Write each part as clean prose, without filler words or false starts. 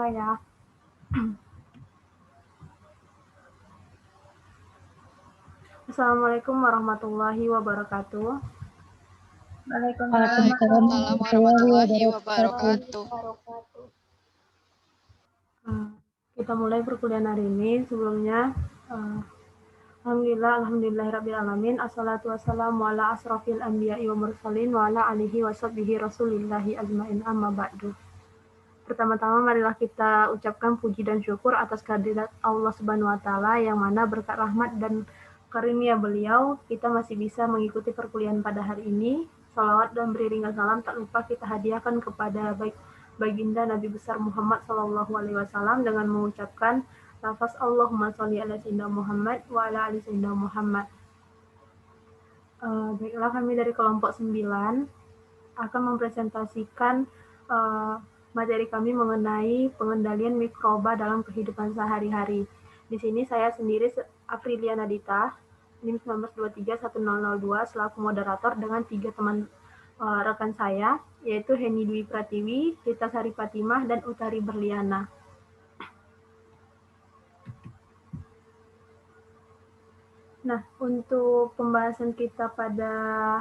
semua ya. Assalamualaikum warahmatullahi wabarakatuh. Waalaikumsalam warahmatullahi wabarakatuh. Kita mulai perkuliahan hari ini. Sebelumnya, Alhamdulillahirrabbilalamin. Assalatu wassalamu ala asrafil anbiya'i wa mursalin wa ala alihi wa sahbihi rasulillahi ajma'in amma ba'du. Pertama-tama marilah kita ucapkan puji dan syukur atas kehadirat Allah Subhanahu wa taala yang mana berkat rahmat dan karunia beliau kita masih bisa mengikuti perkuliahan pada hari ini. Salawat dan beriringan salam tak lupa kita hadiahkan kepada baginda Nabi besar Muhammad SAW dengan mengucapkan lafaz Allahumma sholli ala sayyidina Muhammad wa ala ali sayyidina Muhammad. Baiklah, kami dari kelompok 9 akan mempresentasikan materi kami mengenai pengendalian mikroba dalam kehidupan sehari-hari. Di sini saya sendiri, Aprilia Nadita, NIM 19231002, selaku moderator dengan 3 teman rekan saya, yaitu Heni Dwi Pratiwi, Rita Sari Fatimah, dan Utari Berliana. Nah, untuk pembahasan kita pada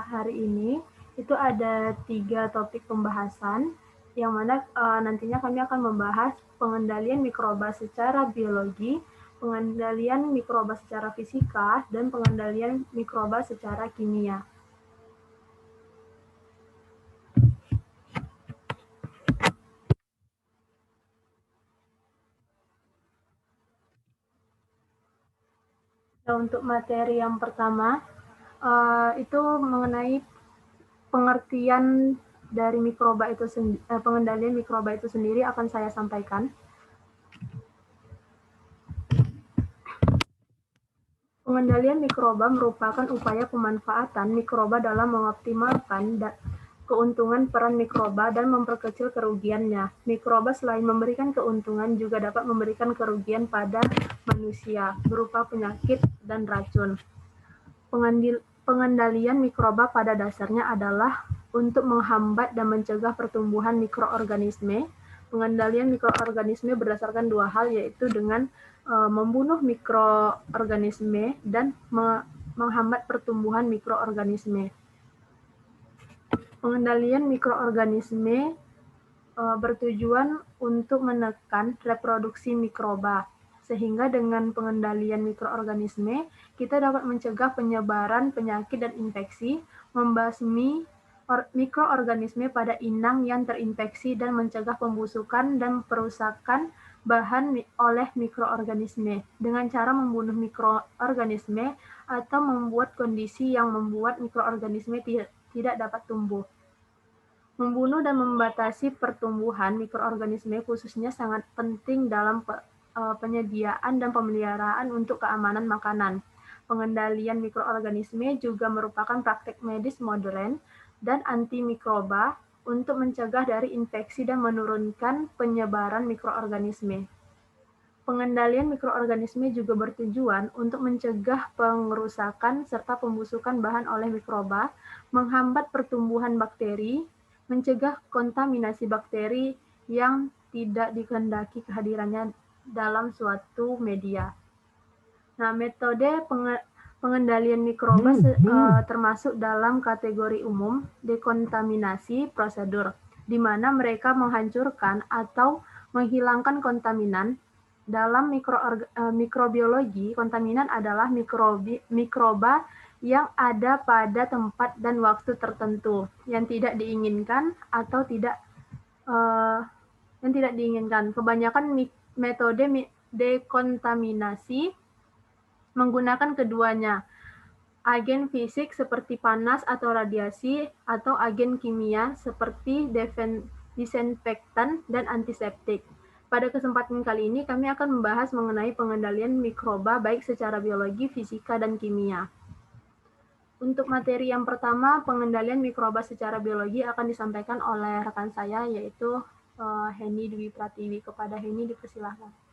hari ini, itu ada 3 topik pembahasan, yang mana nantinya kami akan membahas pengendalian mikroba secara biologi, pengendalian mikroba secara fisika, dan pengendalian mikroba secara kimia. Nah, untuk materi yang pertama, itu mengenai pengertian dari mikroba itu pengendalian mikroba itu sendiri akan saya sampaikan. Pengendalian mikroba merupakan upaya pemanfaatan mikroba dalam mengoptimalkan keuntungan peran mikroba dan memperkecil kerugiannya. Mikroba selain memberikan keuntungan juga dapat memberikan kerugian pada manusia berupa penyakit dan racun. Pengendalian mikroba pada dasarnya adalah untuk menghambat dan mencegah pertumbuhan mikroorganisme. Pengendalian mikroorganisme berdasarkan 2 hal, yaitu dengan membunuh mikroorganisme dan menghambat pertumbuhan mikroorganisme. Pengendalian mikroorganisme bertujuan untuk menekan reproduksi mikroba, sehingga dengan pengendalian mikroorganisme kita dapat mencegah penyebaran penyakit dan infeksi, membasmi mikroorganisme pada inang yang terinfeksi dan mencegah pembusukan dan perusakan bahan oleh mikroorganisme dengan cara membunuh mikroorganisme atau membuat kondisi yang membuat mikroorganisme tidak dapat tumbuh. Membunuh dan membatasi pertumbuhan mikroorganisme khususnya sangat penting dalam penyediaan dan pemeliharaan untuk keamanan makanan. Pengendalian mikroorganisme juga merupakan praktek medis modern dan antimikroba untuk mencegah dari infeksi dan menurunkan penyebaran mikroorganisme. Pengendalian mikroorganisme juga bertujuan untuk mencegah pengerusakan serta pembusukan bahan oleh mikroba, menghambat pertumbuhan bakteri, mencegah kontaminasi bakteri yang tidak dikehendaki kehadirannya dalam suatu media. Nah, metode pengendalian mikroba termasuk dalam kategori umum dekontaminasi prosedur, di mana mereka menghancurkan atau menghilangkan kontaminan. Dalam mikrobiologi, kontaminan adalah mikroba yang ada pada tempat dan waktu tertentu yang tidak diinginkan atau yang tidak diinginkan. Kebanyakan metode dekontaminasi menggunakan keduanya, agen fisik seperti panas atau radiasi, atau agen kimia seperti disinfektan dan antiseptik. Pada kesempatan kali ini kami akan membahas mengenai pengendalian mikroba baik secara biologi, fisika, dan kimia. Untuk materi yang pertama, pengendalian mikroba secara biologi akan disampaikan oleh rekan saya, yaitu Heni Dwi Pratiwi. Kepada Heni dipersilahkan.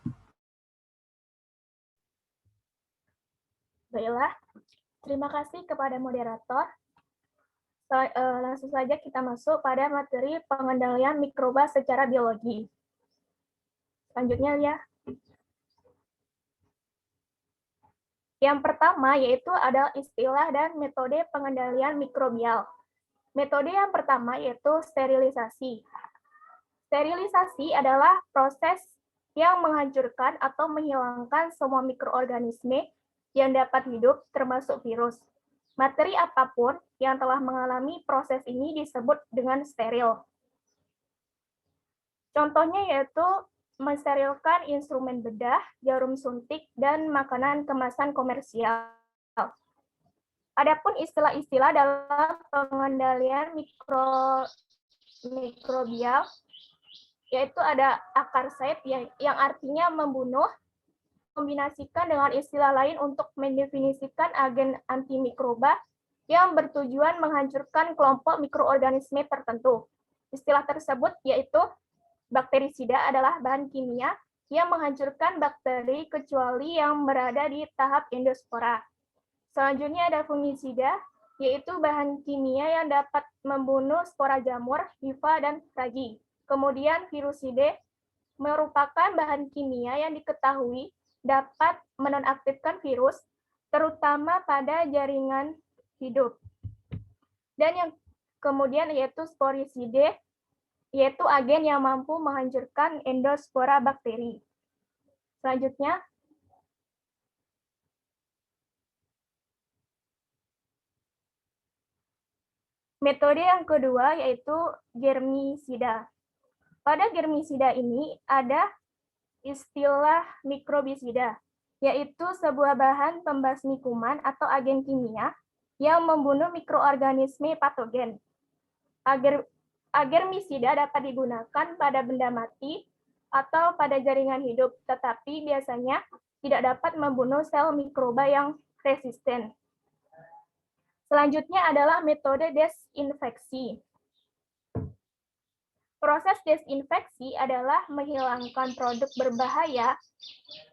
Baiklah, terima kasih kepada moderator. Langsung saja kita masuk pada materi pengendalian mikroba secara biologi. Selanjutnya ya. Yang pertama yaitu ada istilah dan metode pengendalian mikrobial. Metode yang pertama yaitu sterilisasi. Sterilisasi adalah proses yang menghancurkan atau menghilangkan semua mikroorganisme yang dapat hidup, termasuk virus. Materi apapun yang telah mengalami proses ini disebut dengan steril. Contohnya yaitu mensterilkan instrumen bedah, jarum suntik, dan makanan kemasan komersial. Adapun istilah-istilah dalam pengendalian mikrobial, yaitu ada akarsaid yang artinya membunuh, kombinasikan dengan istilah lain untuk mendefinisikan agen antimikroba yang bertujuan menghancurkan kelompok mikroorganisme tertentu. Istilah tersebut yaitu bakterisida adalah bahan kimia yang menghancurkan bakteri kecuali yang berada di tahap endospora. Selanjutnya ada fungisida, yaitu bahan kimia yang dapat membunuh spora jamur, hifa, dan ragi. Kemudian virusida merupakan bahan kimia yang diketahui dapat menonaktifkan virus, terutama pada jaringan hidup. Dan yang kemudian yaitu sporisida, yaitu agen yang mampu menghancurkan endospora bakteri. Selanjutnya, metode yang kedua yaitu germisida. Pada germisida ini ada istilah mikrobisida, yaitu sebuah bahan pembasmi kuman atau agen kimia yang membunuh mikroorganisme patogen. Agermisida dapat digunakan pada benda mati atau pada jaringan hidup, tetapi biasanya tidak dapat membunuh sel mikroba yang resisten. Selanjutnya adalah metode desinfeksi. Proses desinfeksi adalah menghilangkan produk berbahaya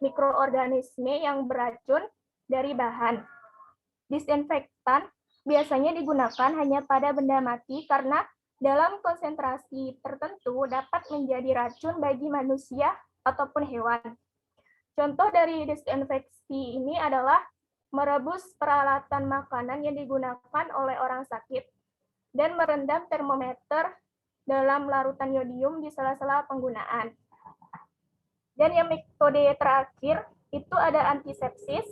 mikroorganisme yang beracun dari bahan. Disinfektan biasanya digunakan hanya pada benda mati karena dalam konsentrasi tertentu dapat menjadi racun bagi manusia ataupun hewan. Contoh dari desinfeksi ini adalah merebus peralatan makanan yang digunakan oleh orang sakit dan merendam termometer dalam larutan yodium di sela-sela penggunaan. Dan yang metode terakhir itu ada antisepsis.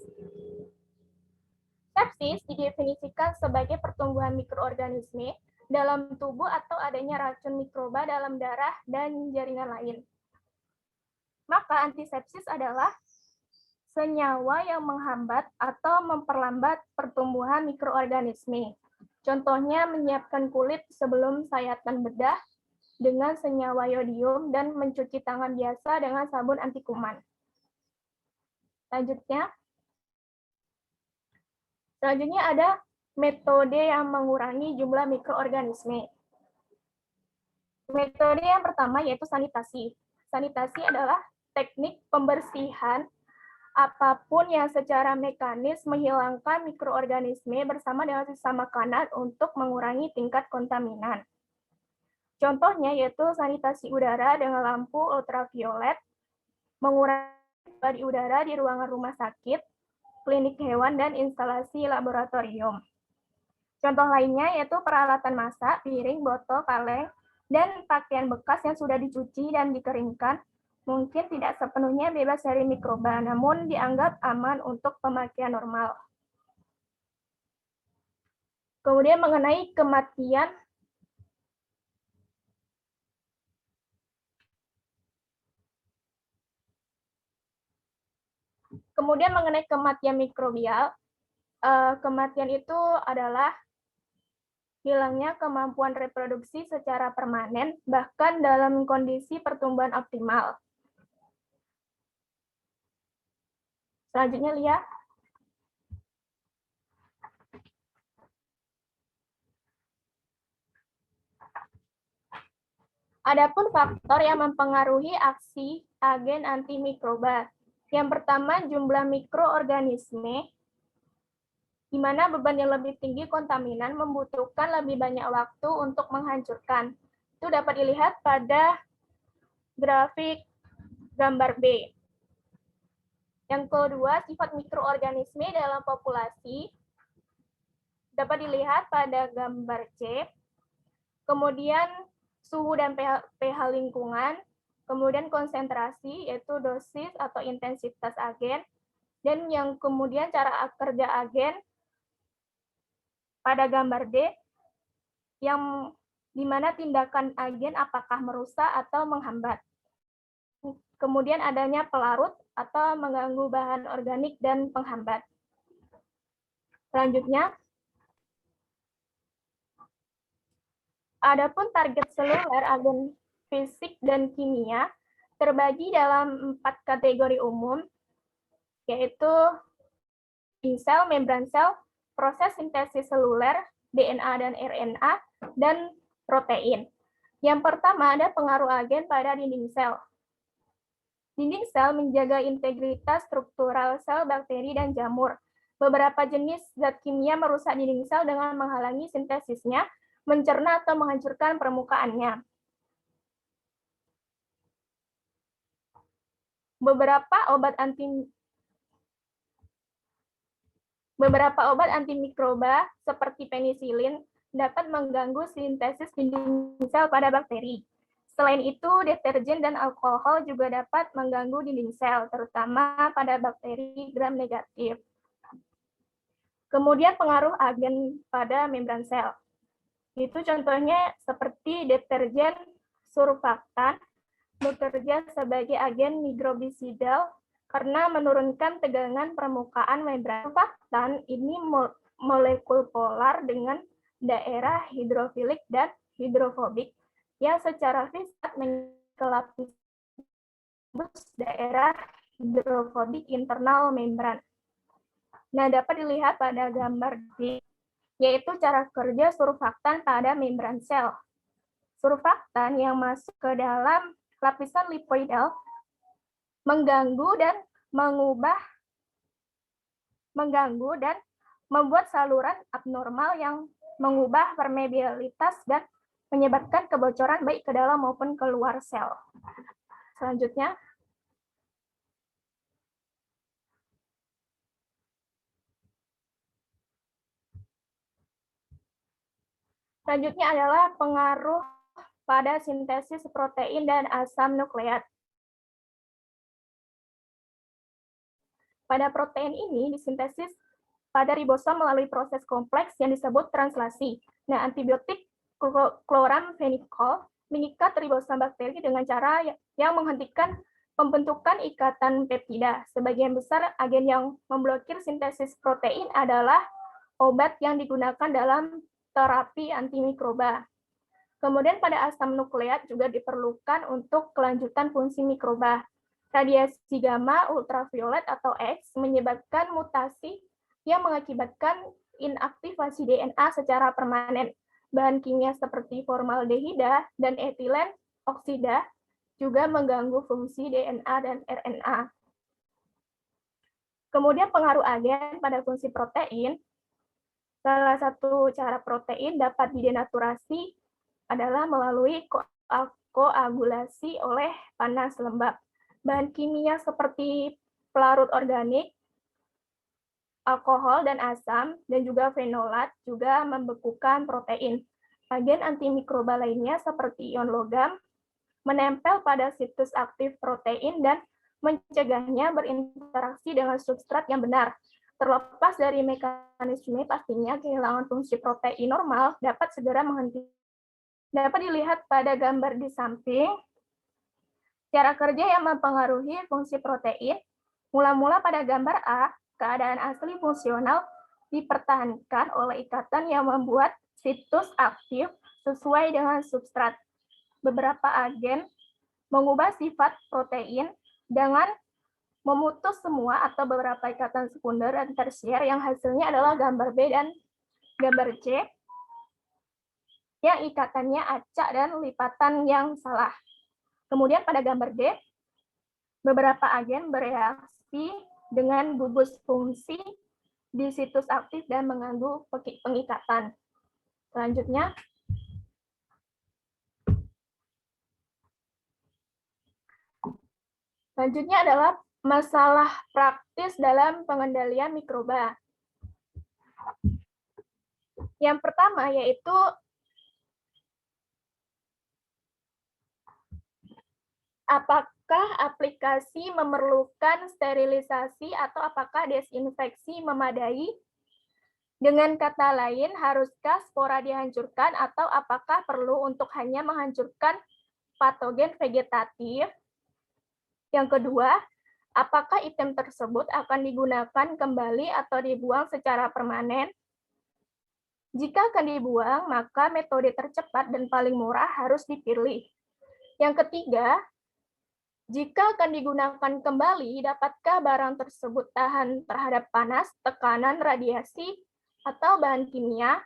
Sepsis didefinisikan sebagai pertumbuhan mikroorganisme dalam tubuh atau adanya racun mikroba dalam darah dan jaringan lain. Maka antisepsis adalah senyawa yang menghambat atau memperlambat pertumbuhan mikroorganisme. Contohnya menyiapkan kulit sebelum sayatan bedah dengan senyawa yodium dan mencuci tangan biasa dengan sabun anti kuman. Selanjutnya ada metode yang mengurangi jumlah mikroorganisme. Metode yang pertama yaitu sanitasi. Sanitasi adalah teknik pembersihan apapun yang secara mekanis menghilangkan mikroorganisme bersama dengan sisa makanan untuk mengurangi tingkat kontaminan. Contohnya yaitu sanitasi udara dengan lampu ultraviolet, mengurangi udara di ruangan rumah sakit, klinik hewan, dan instalasi laboratorium. Contoh lainnya yaitu peralatan masak, piring, botol, kaleng, dan pakaian bekas yang sudah dicuci dan dikeringkan mungkin tidak sepenuhnya bebas dari mikroba, namun dianggap aman untuk pemakaian normal. Kemudian mengenai kematian mikrobial, kematian itu adalah hilangnya kemampuan reproduksi secara permanen, bahkan dalam kondisi pertumbuhan optimal. Selanjutnya, Lia. Adapun faktor yang mempengaruhi aksi agen antimikroba. Yang pertama, jumlah mikroorganisme, di mana beban yang lebih tinggi kontaminan membutuhkan lebih banyak waktu untuk menghancurkan. Itu dapat dilihat pada grafik gambar B. Yang kedua, sifat mikroorganisme dalam populasi dapat dilihat pada gambar C. Kemudian suhu dan pH lingkungan, kemudian konsentrasi yaitu dosis atau intensitas agen, dan yang kemudian cara kerja agen pada gambar D, yang di mana tindakan agen apakah merusak atau menghambat. Kemudian adanya pelarut atau mengganggu bahan organik dan penghambat. Selanjutnya, adapun target seluler agen fisik dan kimia terbagi dalam 4 kategori umum, yaitu sel, membran sel, proses sintesis seluler, DNA dan RNA, dan protein. Yang pertama ada pengaruh agen pada dinding sel. Dinding sel menjaga integritas struktural sel, bakteri, dan jamur. Beberapa jenis zat kimia merusak dinding sel dengan menghalangi sintesisnya, mencerna atau menghancurkan permukaannya. Beberapa obat antimikroba seperti penisilin dapat mengganggu sintesis dinding sel pada bakteri. Selain itu, deterjen dan alkohol juga dapat mengganggu dinding sel, terutama pada bakteri gram negatif. Kemudian pengaruh agen pada membran sel. Itu contohnya seperti deterjen surfaktan bekerja sebagai agen mikrobisidal karena menurunkan tegangan permukaan membran. Surfaktan ini molekul polar dengan daerah hidrofilik dan hidrofobik yang secara fisik mengelapis daerah hidrofobik internal membran. Nah, dapat dilihat pada gambar D, yaitu cara kerja surfaktan pada membran sel. Surfaktan yang masuk ke dalam lapisan lipoidal mengganggu dan membuat saluran abnormal yang mengubah permeabilitas dan menyebabkan kebocoran baik ke dalam maupun keluar sel. Selanjutnya, adalah pengaruh pada sintesis protein dan asam nukleat. Pada protein ini disintesis pada ribosom melalui proses kompleks yang disebut translasi. Nah, antibiotik chloramphenicol mengikat ribosom bakteri dengan cara yang menghentikan pembentukan ikatan peptida. Sebagian besar agen yang memblokir sintesis protein adalah obat yang digunakan dalam terapi antimikroba. Kemudian pada asam nukleat juga diperlukan untuk kelanjutan fungsi mikroba. Radiasi gamma, ultraviolet, atau X menyebabkan mutasi yang mengakibatkan inaktivasi DNA secara permanen. Bahan kimia seperti formaldehida dan etilen oksida juga mengganggu fungsi DNA dan RNA. Kemudian pengaruh agen pada fungsi protein. Salah satu cara protein dapat didenaturasi adalah melalui koagulasi oleh panas lembab. Bahan kimia seperti pelarut organik, alkohol dan asam, dan juga fenolat juga membekukan protein. Agen antimikroba lainnya seperti ion logam menempel pada situs aktif protein dan mencegahnya berinteraksi dengan substrat yang benar. Terlepas dari mekanisme, pastinya kehilangan fungsi protein normal dapat segera menghentikan. Dapat dilihat pada gambar di samping, cara kerja yang mempengaruhi fungsi protein. Mula-mula pada gambar A, keadaan asli fungsional dipertahankan oleh ikatan yang membuat situs aktif sesuai dengan substrat. Beberapa agen mengubah sifat protein dengan memutus semua atau beberapa ikatan sekunder dan tersier yang hasilnya adalah gambar B dan gambar C yang ikatannya acak dan lipatan yang salah. Kemudian pada gambar D, beberapa agen bereaksi dengan gugus fungsi di situs aktif dan mengganggu pengikatan. Selanjutnya, Selanjutnya adalah masalah praktis dalam pengendalian mikroba. Yang pertama yaitu apakah aplikasi memerlukan sterilisasi atau apakah desinfeksi memadai? Dengan kata lain, haruskah spora dihancurkan atau apakah perlu untuk hanya menghancurkan patogen vegetatif? Yang kedua, apakah item tersebut akan digunakan kembali atau dibuang secara permanen? Jika akan dibuang, maka metode tercepat dan paling murah harus dipilih. Yang ketiga, jika akan digunakan kembali, dapatkah barang tersebut tahan terhadap panas, tekanan, radiasi, atau bahan kimia?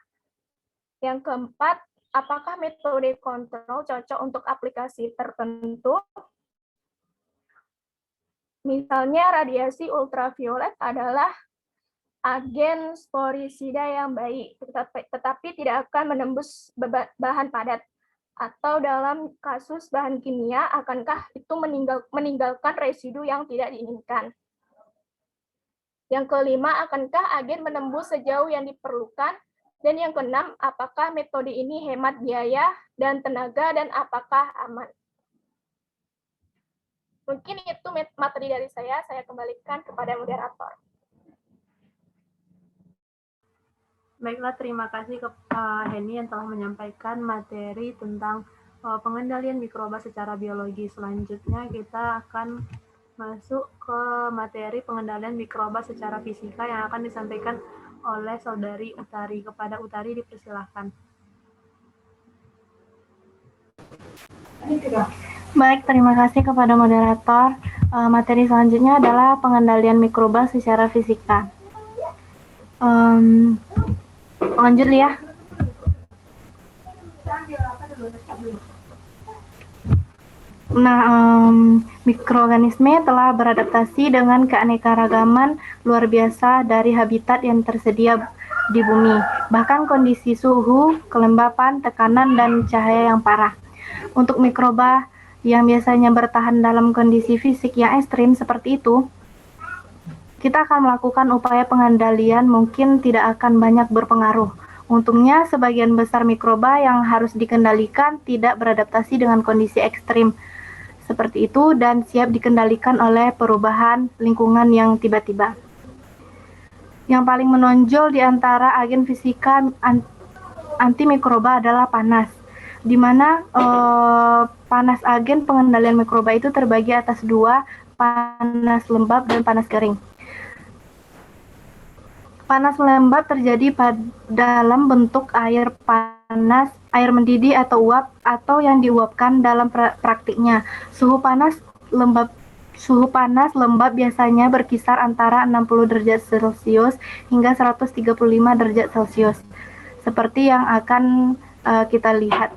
Yang keempat, apakah metode kontrol cocok untuk aplikasi tertentu? Misalnya radiasi ultraviolet adalah agen sporisida yang baik, tetapi tidak akan menembus bahan padat. Atau dalam kasus bahan kimia, akankah itu meninggalkan residu yang tidak diinginkan? Yang kelima, akankah agen menembus sejauh yang diperlukan? Dan yang keenam, apakah metode ini hemat biaya dan tenaga dan apakah aman? Mungkin itu materi dari saya kembalikan kepada moderator. Baiklah, terima kasih ke Henny yang telah menyampaikan materi tentang pengendalian mikroba secara biologi. Selanjutnya kita akan masuk ke materi pengendalian mikroba secara fisika yang akan disampaikan oleh Saudari Utari. Kepada Utari dipersilahkan. Baik, terima kasih kepada moderator. Materi selanjutnya adalah pengendalian mikroba secara fisika. Lanjut ya. Nah, mikroorganisme telah beradaptasi dengan keanekaragaman luar biasa dari habitat yang tersedia di bumi, bahkan kondisi suhu, kelembapan, tekanan, dan cahaya yang parah. Untuk mikroba yang biasanya bertahan dalam kondisi fisik yang ekstrim seperti itu, kita akan melakukan upaya pengendalian mungkin tidak akan banyak berpengaruh. Untungnya, sebagian besar mikroba yang harus dikendalikan tidak beradaptasi dengan kondisi ekstrim seperti itu dan siap dikendalikan oleh perubahan lingkungan yang tiba-tiba. Yang paling menonjol di antara agen fisika antimikroba adalah panas, di mana panas agen pengendalian mikroba itu terbagi atas dua, panas lembab dan panas kering. Panas lembab terjadi dalam bentuk air panas, air mendidih atau uap, atau yang diuapkan dalam praktiknya. Suhu panas lembab biasanya berkisar antara 60 derajat Celcius hingga 135 derajat Celcius. Seperti yang akan kita lihat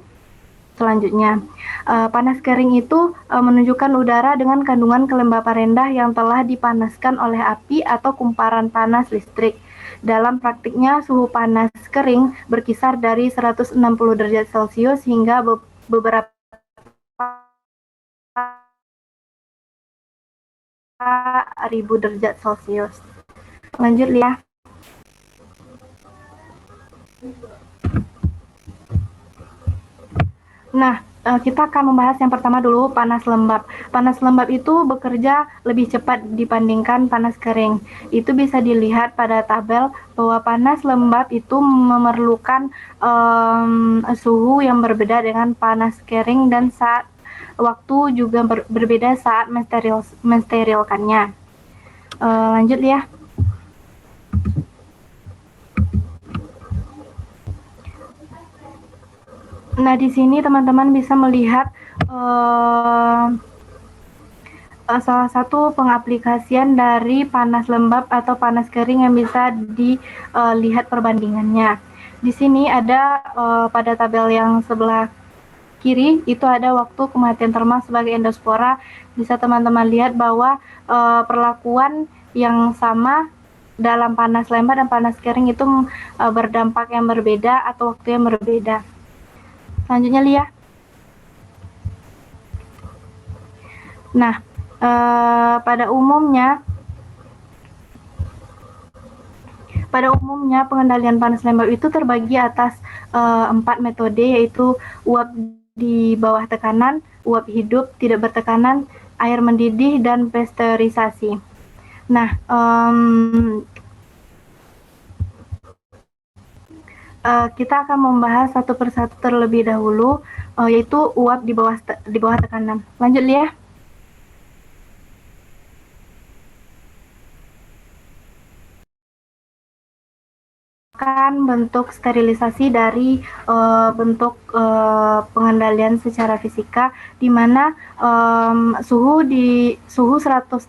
selanjutnya. Panas kering itu menunjukkan udara dengan kandungan kelembapan rendah yang telah dipanaskan oleh api atau kumparan panas listrik. Dalam praktiknya, suhu panas kering berkisar dari 160 derajat Celcius hingga beberapa ribu derajat Celcius. Lanjut, Lia. Nah, kita akan membahas yang pertama dulu, panas lembab. Panas lembab itu bekerja lebih cepat dibandingkan panas kering. Itu bisa dilihat pada tabel bahwa panas lembab itu memerlukan suhu yang berbeda dengan panas kering dan saat waktu juga berbeda saat mensterilkannya. Lanjut ya. Nah, di sini teman-teman bisa melihat salah satu pengaplikasian dari panas lembab atau panas kering yang bisa dilihat perbandingannya. Di sini ada pada tabel yang sebelah kiri itu ada waktu kematian termal sebagai endospora. Bisa teman-teman lihat bahwa perlakuan yang sama dalam panas lembab dan panas kering itu berdampak yang berbeda atau waktu yang berbeda. Selanjutnya, Lia. Nah, Pada umumnya pengendalian panas lembab itu terbagi atas 4 metode, yaitu uap di bawah tekanan, uap hidup tidak bertekanan, air mendidih, dan pasteurisasi. Nah, kita akan membahas satu persatu terlebih dahulu, yaitu uap di bawah tekanan. Lanjut, Lia. Bentuk sterilisasi dari bentuk pengendalian secara fisika, di mana suhu 100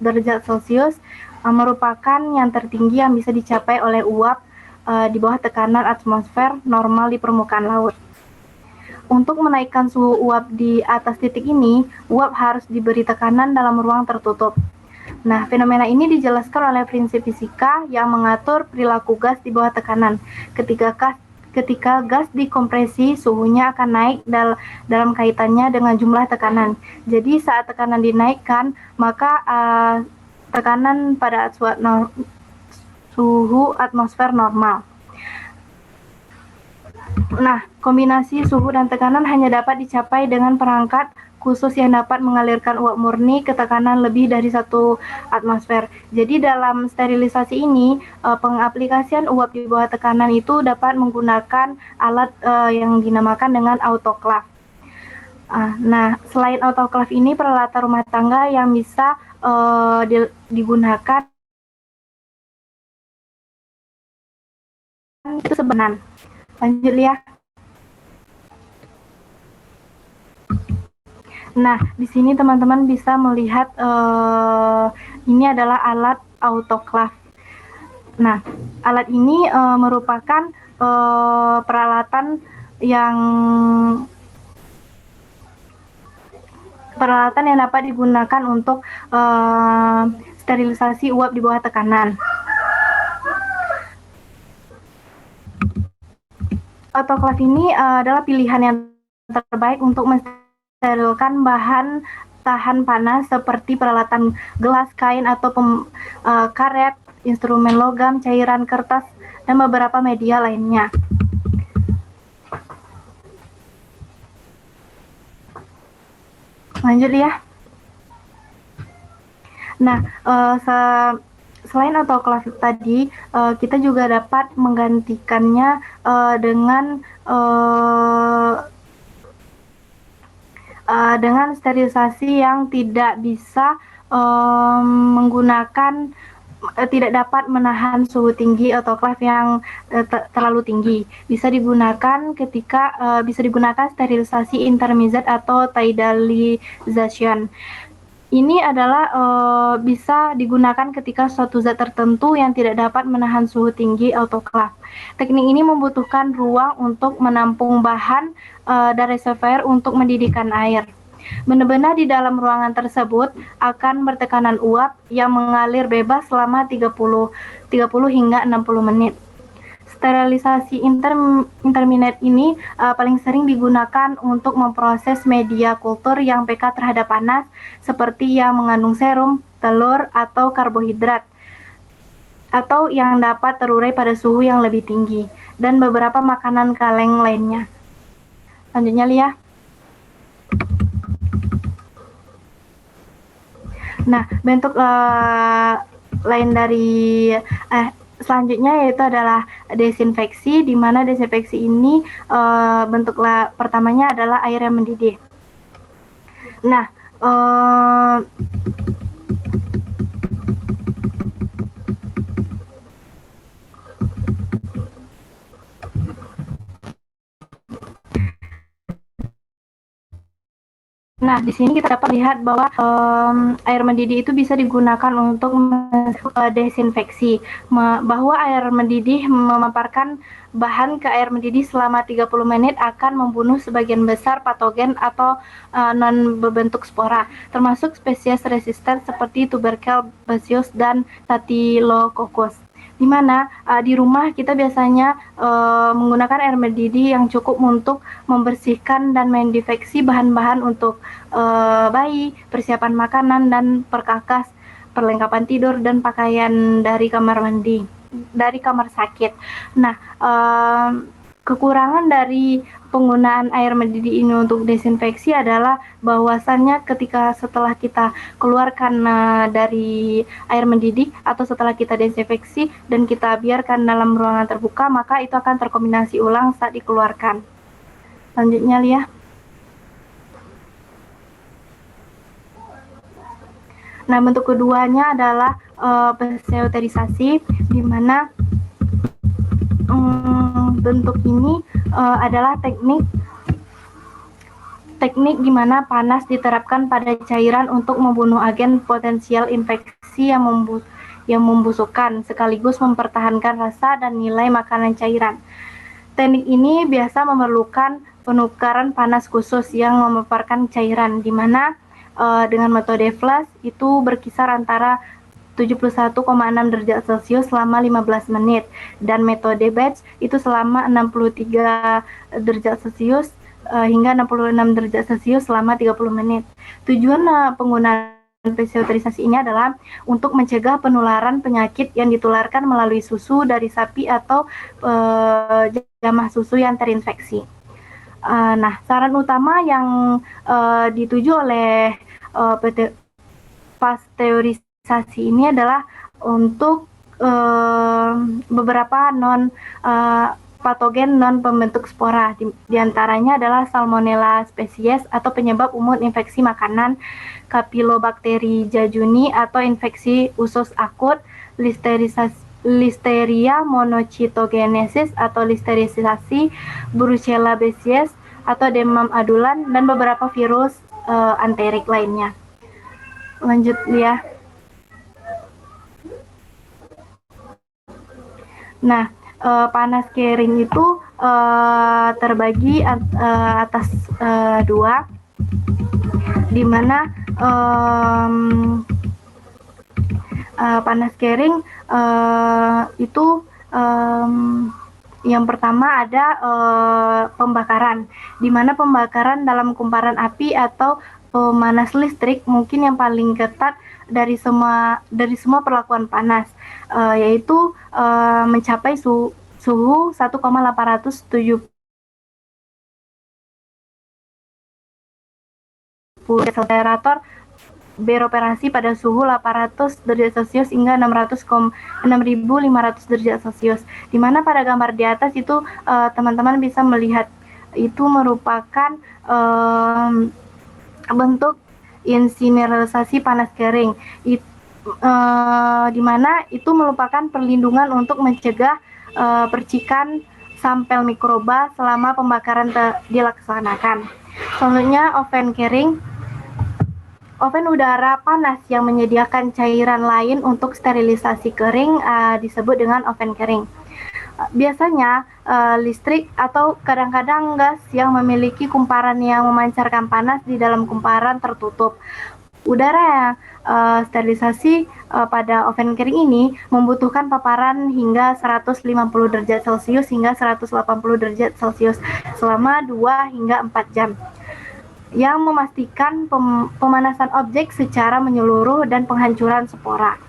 derajat Celcius merupakan yang tertinggi yang bisa dicapai oleh uap di bawah tekanan atmosfer normal di permukaan laut. Untuk menaikkan suhu uap di atas titik ini, uap harus diberi tekanan dalam ruang tertutup. Nah, fenomena ini dijelaskan oleh prinsip fisika yang mengatur perilaku gas di bawah tekanan. Ketika gas dikompresi, suhunya akan naik dalam kaitannya dengan jumlah tekanan. Jadi saat tekanan dinaikkan, maka tekanan pada suhu atmosfer normal. Nah, kombinasi suhu dan tekanan hanya dapat dicapai dengan perangkat khusus yang dapat mengalirkan uap murni ke tekanan lebih dari 1 atmosfer. Jadi dalam sterilisasi ini, pengaplikasian uap di bawah tekanan itu dapat menggunakan alat yang dinamakan dengan autoclave. Nah, selain autoclave ini, peralatan rumah tangga yang bisa digunakan itu sebenarnya. Lanjut, Lia. Nah, di sini teman-teman bisa melihat ini adalah alat autoclave. Nah, alat ini merupakan peralatan yang dapat digunakan untuk sterilisasi uap di bawah tekanan. Autoclave ini adalah pilihan yang terbaik untuk mensterilkan bahan tahan panas seperti peralatan gelas, kain, atau karet, instrumen logam, cairan, kertas, dan beberapa media lainnya. Lanjut, ya. Nah, selain autoclave tadi, kita juga dapat menggantikannya dengan sterilisasi yang tidak bisa tidak dapat menahan suhu tinggi autoclave yang terlalu tinggi. Bisa digunakan sterilisasi intermediate atau tidalization. Ini adalah bisa digunakan ketika suatu zat tertentu yang tidak dapat menahan suhu tinggi autoclave. Teknik ini membutuhkan ruang untuk menampung bahan dan reservoir untuk mendidihkan air. Benda-benda di dalam ruangan tersebut akan bertekanan uap yang mengalir bebas selama 30 hingga 60 menit. Sterilisasi intermediate ini paling sering digunakan untuk memproses media kultur yang peka terhadap panas, seperti yang mengandung serum, telur, atau karbohidrat, atau yang dapat terurai pada suhu yang lebih tinggi, dan beberapa makanan kaleng lainnya. Lanjutnya, Lia. Nah, bentuk lain dari selanjutnya yaitu adalah desinfeksi, di mana desinfeksi ini bentuk pertamanya adalah air yang mendidih. Nah, di sini kita dapat lihat bahwa air mendidih itu bisa digunakan untuk desinfeksi. Bahwa air mendidih memaparkan bahan ke air mendidih selama 30 menit akan membunuh sebagian besar patogen atau non berbentuk spora, termasuk spesies resisten seperti tuberkel, bacillus, dan staphylococcus. di mana di rumah kita biasanya menggunakan air mendidih yang cukup untuk membersihkan dan mendesinfeksi bahan-bahan untuk bayi, persiapan makanan dan perkakas, perlengkapan tidur dan pakaian dari kamar mandi, dari kamar sakit. Nah, kekurangan dari penggunaan air mendidih ini untuk desinfeksi adalah bahwasannya ketika setelah kita keluarkan dari air mendidih atau setelah kita desinfeksi dan kita biarkan dalam ruangan terbuka, maka itu akan terkombinasi ulang saat dikeluarkan. Selanjutnya, Lia. Nah, bentuk keduanya adalah pseuterisasi, di mana bentuk ini adalah teknik di mana panas diterapkan pada cairan untuk membunuh agen potensial infeksi yang membusukkan, sekaligus mempertahankan rasa dan nilai makanan cairan. Teknik ini biasa memerlukan penukaran panas khusus yang memaparkan cairan, di mana dengan metode flash itu berkisar antara 71,6 derajat Celcius selama 15 menit, dan metode batch itu selama 63 derajat Celcius hingga 66 derajat Celcius selama 30 menit. Tujuan penggunaan pseuterisasi ini adalah untuk mencegah penularan penyakit yang ditularkan melalui susu dari sapi atau jamah susu yang terinfeksi. Nah, saran utama yang dituju oleh pasteurisasi ini adalah untuk beberapa patogen non pembentuk spora, diantaranya adalah Salmonella species atau penyebab umum infeksi makanan, Campylobacter jejuni atau infeksi usus akut, Listeria monocytogenesis atau listerisasi, Brucella species atau demam adulan, dan beberapa virus enterik lainnya. Lanjut, Lia. Nah, panas kering itu terbagi atas dua, di mana panas kering itu yang pertama ada pembakaran, di mana pembakaran dalam kumparan api atau pemanas listrik mungkin yang paling ketat dari semua perlakuan panas, yaitu mencapai suhu 1,870 generator beroperasi pada suhu 800 derajat Celcius hingga 6.500 derajat Celcius. Di mana pada gambar di atas itu teman-teman bisa melihat itu merupakan bentuk insinerisasi panas kering, di mana itu merupakan perlindungan untuk mencegah percikan sampel mikroba selama pembakaran dilaksanakan. Selanjutnya, oven kering. Oven udara panas yang menyediakan cairan lain untuk sterilisasi kering disebut dengan oven kering. Biasanya listrik atau kadang-kadang gas yang memiliki kumparan yang memancarkan panas di dalam kumparan tertutup. Udara yang sterilisasi pada oven kering ini membutuhkan paparan hingga 150 derajat Celcius hingga 180 derajat Celcius selama 2 hingga 4 jam. Yang memastikan pemanasan objek secara menyeluruh dan penghancuran spora.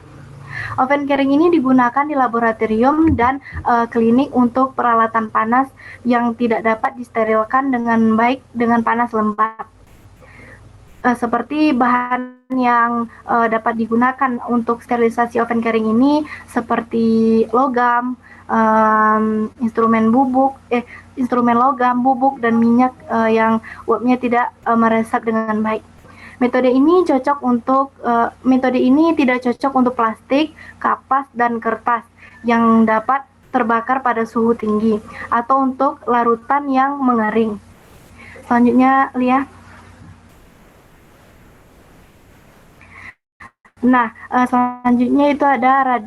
Oven kering ini digunakan di laboratorium dan klinik untuk peralatan panas yang tidak dapat disterilkan dengan baik dengan panas lembab. Seperti bahan yang dapat digunakan untuk sterilisasi oven kering ini seperti logam, instrumen logam, bubuk, dan minyak yang uapnya tidak meresap dengan baik. Metode ini tidak cocok untuk plastik, kapas, dan kertas yang dapat terbakar pada suhu tinggi atau untuk larutan yang mengering. Selanjutnya, Lia. Nah, selanjutnya itu ada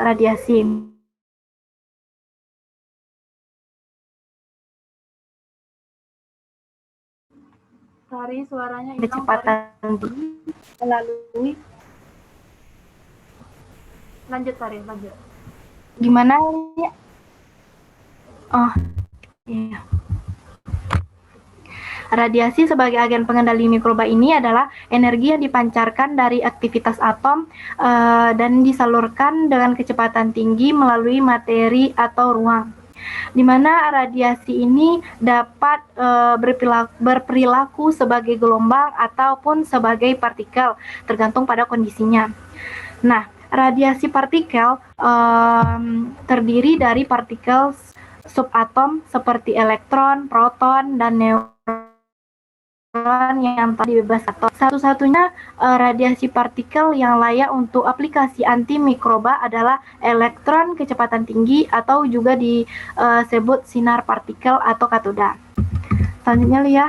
radiasi. Sari, suaranya hilang. Kecepatan melalui. Lanjut, Sari, lanjut. Gimana ya? Oh, iya. Radiasi sebagai agen pengendali mikroba ini adalah energi yang dipancarkan dari aktivitas atom dan disalurkan dengan kecepatan tinggi melalui materi atau ruang, di mana radiasi ini dapat berperilaku sebagai gelombang ataupun sebagai partikel, tergantung pada kondisinya. Nah, radiasi partikel terdiri dari partikel subatom seperti elektron, proton, dan neutron yang tadi bebas atau satu-satunya radiasi partikel yang layak untuk aplikasi antimikroba adalah elektron kecepatan tinggi atau juga disebut sinar partikel atau katoda. Selanjutnya Lia.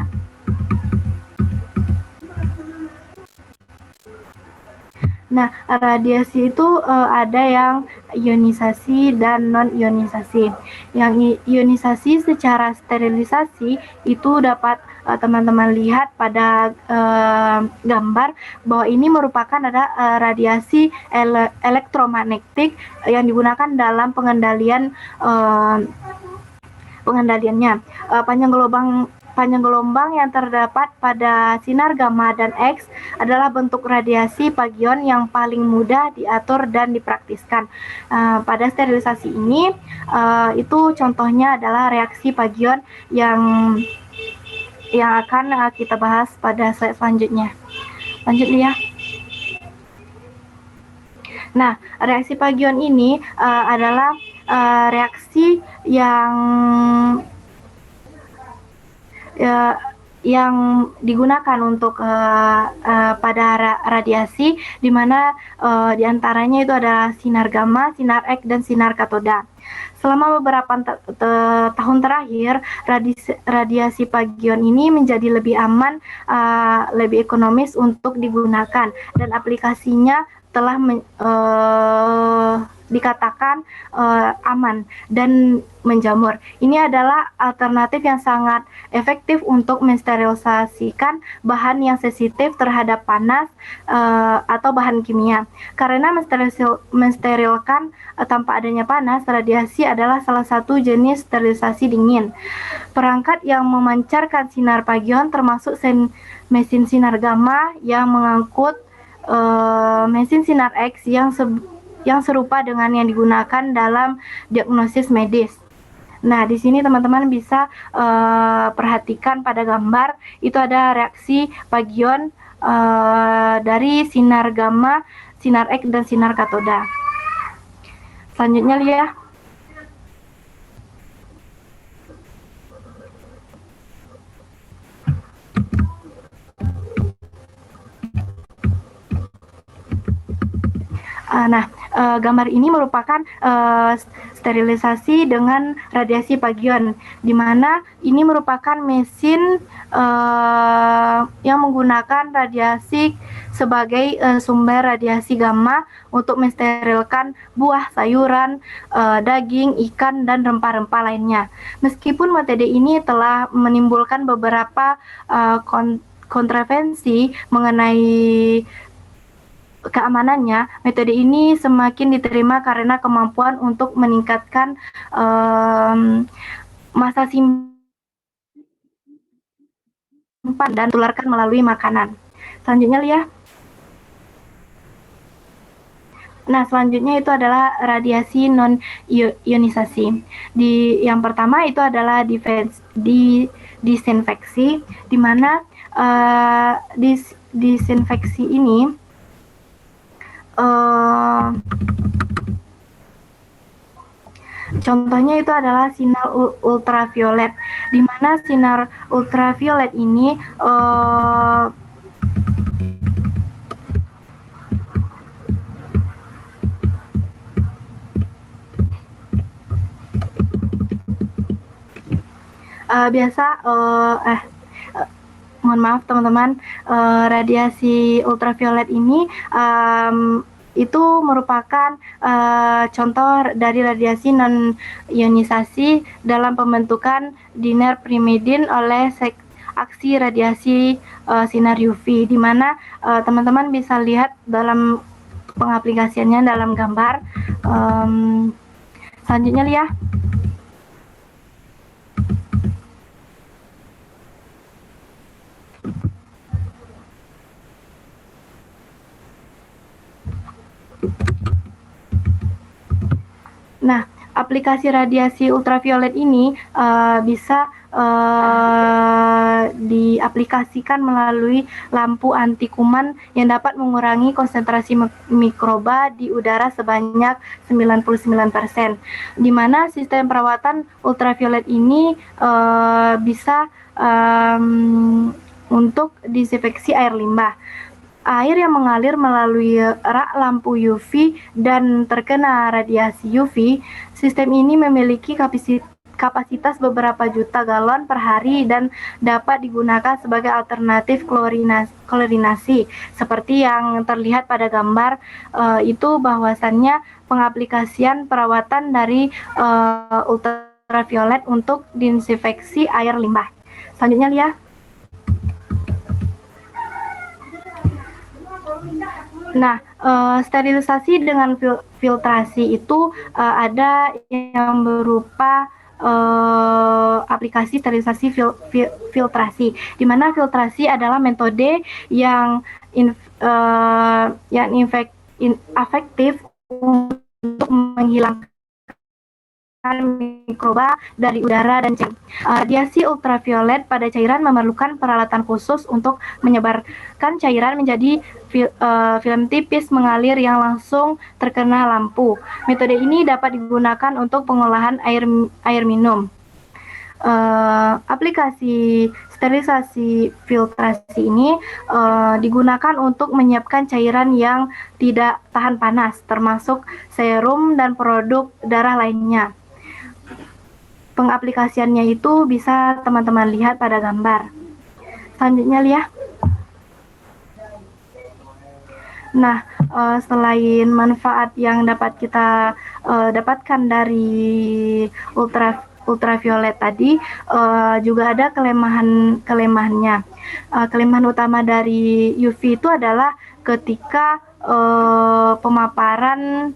Nah, radiasi itu ada yang ionisasi dan non-ionisasi. Yang ionisasi secara sterilisasi itu dapat teman-teman lihat pada gambar bahwa ini merupakan ada radiasi elektromagnetik yang digunakan dalam pengendaliannya. Panjang gelombang yang terdapat pada sinar gamma dan X adalah bentuk radiasi pagion yang paling mudah diatur dan dipraktiskan. Pada sterilisasi ini, itu contohnya adalah reaksi pagion yang akan kita bahas pada slide selanjutnya. Lanjut Lia. Nah, reaksi pagion ini adalah reaksi yang digunakan untuk pada radiasi, di mana diantaranya itu adalah sinar gamma, sinar X, dan sinar katoda. Selama beberapa tahun terakhir, radiasi pagion ini menjadi lebih aman, lebih ekonomis untuk digunakan, dan aplikasinya telah dikatakan aman dan menjamur. Ini adalah alternatif yang sangat efektif untuk mensterilisasikan bahan yang sensitif terhadap panas atau bahan kimia. Karena mensterilkan tanpa adanya panas, radiasi adalah salah satu jenis sterilisasi dingin. Perangkat yang memancarkan sinar pagion termasuk mesin sinar gamma yang mengangkut mesin sinar X yang serupa dengan yang digunakan dalam diagnosis medis. Nah, di sini teman-teman bisa perhatikan pada gambar, itu ada reaksi pagion dari sinar gamma, sinar X, dan sinar katoda. Selanjutnya Lia. Gambar ini merupakan sterilisasi dengan radiasi pagion, di mana ini merupakan mesin yang menggunakan radiasi sebagai sumber radiasi gamma untuk mensterilkan buah, sayuran, daging, ikan, dan rempah-rempah lainnya. Meskipun metode ini telah menimbulkan beberapa kontroversi mengenai keamanannya, metode ini semakin diterima karena kemampuan untuk meningkatkan masa simpan dan tularkan melalui makanan. Selanjutnya Lia. Nah, selanjutnya itu adalah radiasi non-ionisasi. Yang pertama itu adalah disinfeksi, di mana disinfeksi ini contohnya itu adalah sinar ultraviolet, di mana sinar ultraviolet ini mohon maaf teman-teman, radiasi ultraviolet ini itu merupakan contoh dari radiasi non-ionisasi dalam pembentukan dimerprimidin oleh aksi radiasi sinar UV, di mana teman-teman bisa lihat dalam pengaplikasiannya dalam gambar. Selanjutnya, Lia. Nah, aplikasi radiasi ultraviolet ini bisa diaplikasikan melalui lampu anti kuman yang dapat mengurangi konsentrasi mikroba di udara sebanyak 99%. Di mana sistem perawatan ultraviolet ini bisa untuk disinfeksi air limbah. Air yang mengalir melalui rak lampu UV dan terkena radiasi UV, sistem ini memiliki kapasitas beberapa juta galon per hari dan dapat digunakan sebagai alternatif klorinasi. Seperti yang terlihat pada gambar itu bahwasannya pengaplikasian perawatan dari ultraviolet untuk disinfeksi air limbah. Selanjutnya, Lia. Nah, sterilisasi dengan filtrasi itu ada yang berupa aplikasi sterilisasi filtrasi, di mana filtrasi adalah metode yang efektif untuk menghilangkan mikroba dari udara dan cairan. Radiasi ultraviolet pada cairan memerlukan peralatan khusus untuk menyebarkan cairan menjadi film tipis mengalir yang langsung terkena lampu. Metode ini dapat digunakan untuk pengolahan air minum. Aplikasi sterilisasi filtrasi ini digunakan untuk menyiapkan cairan yang tidak tahan panas, termasuk serum dan produk darah lainnya. Pengaplikasiannya itu bisa teman-teman lihat pada gambar. Selanjutnya, Lia. Nah, selain manfaat yang dapat kita dapatkan dari ultraviolet tadi, juga ada kelemahannya. Kelemahan utama dari UV itu adalah ketika pemaparan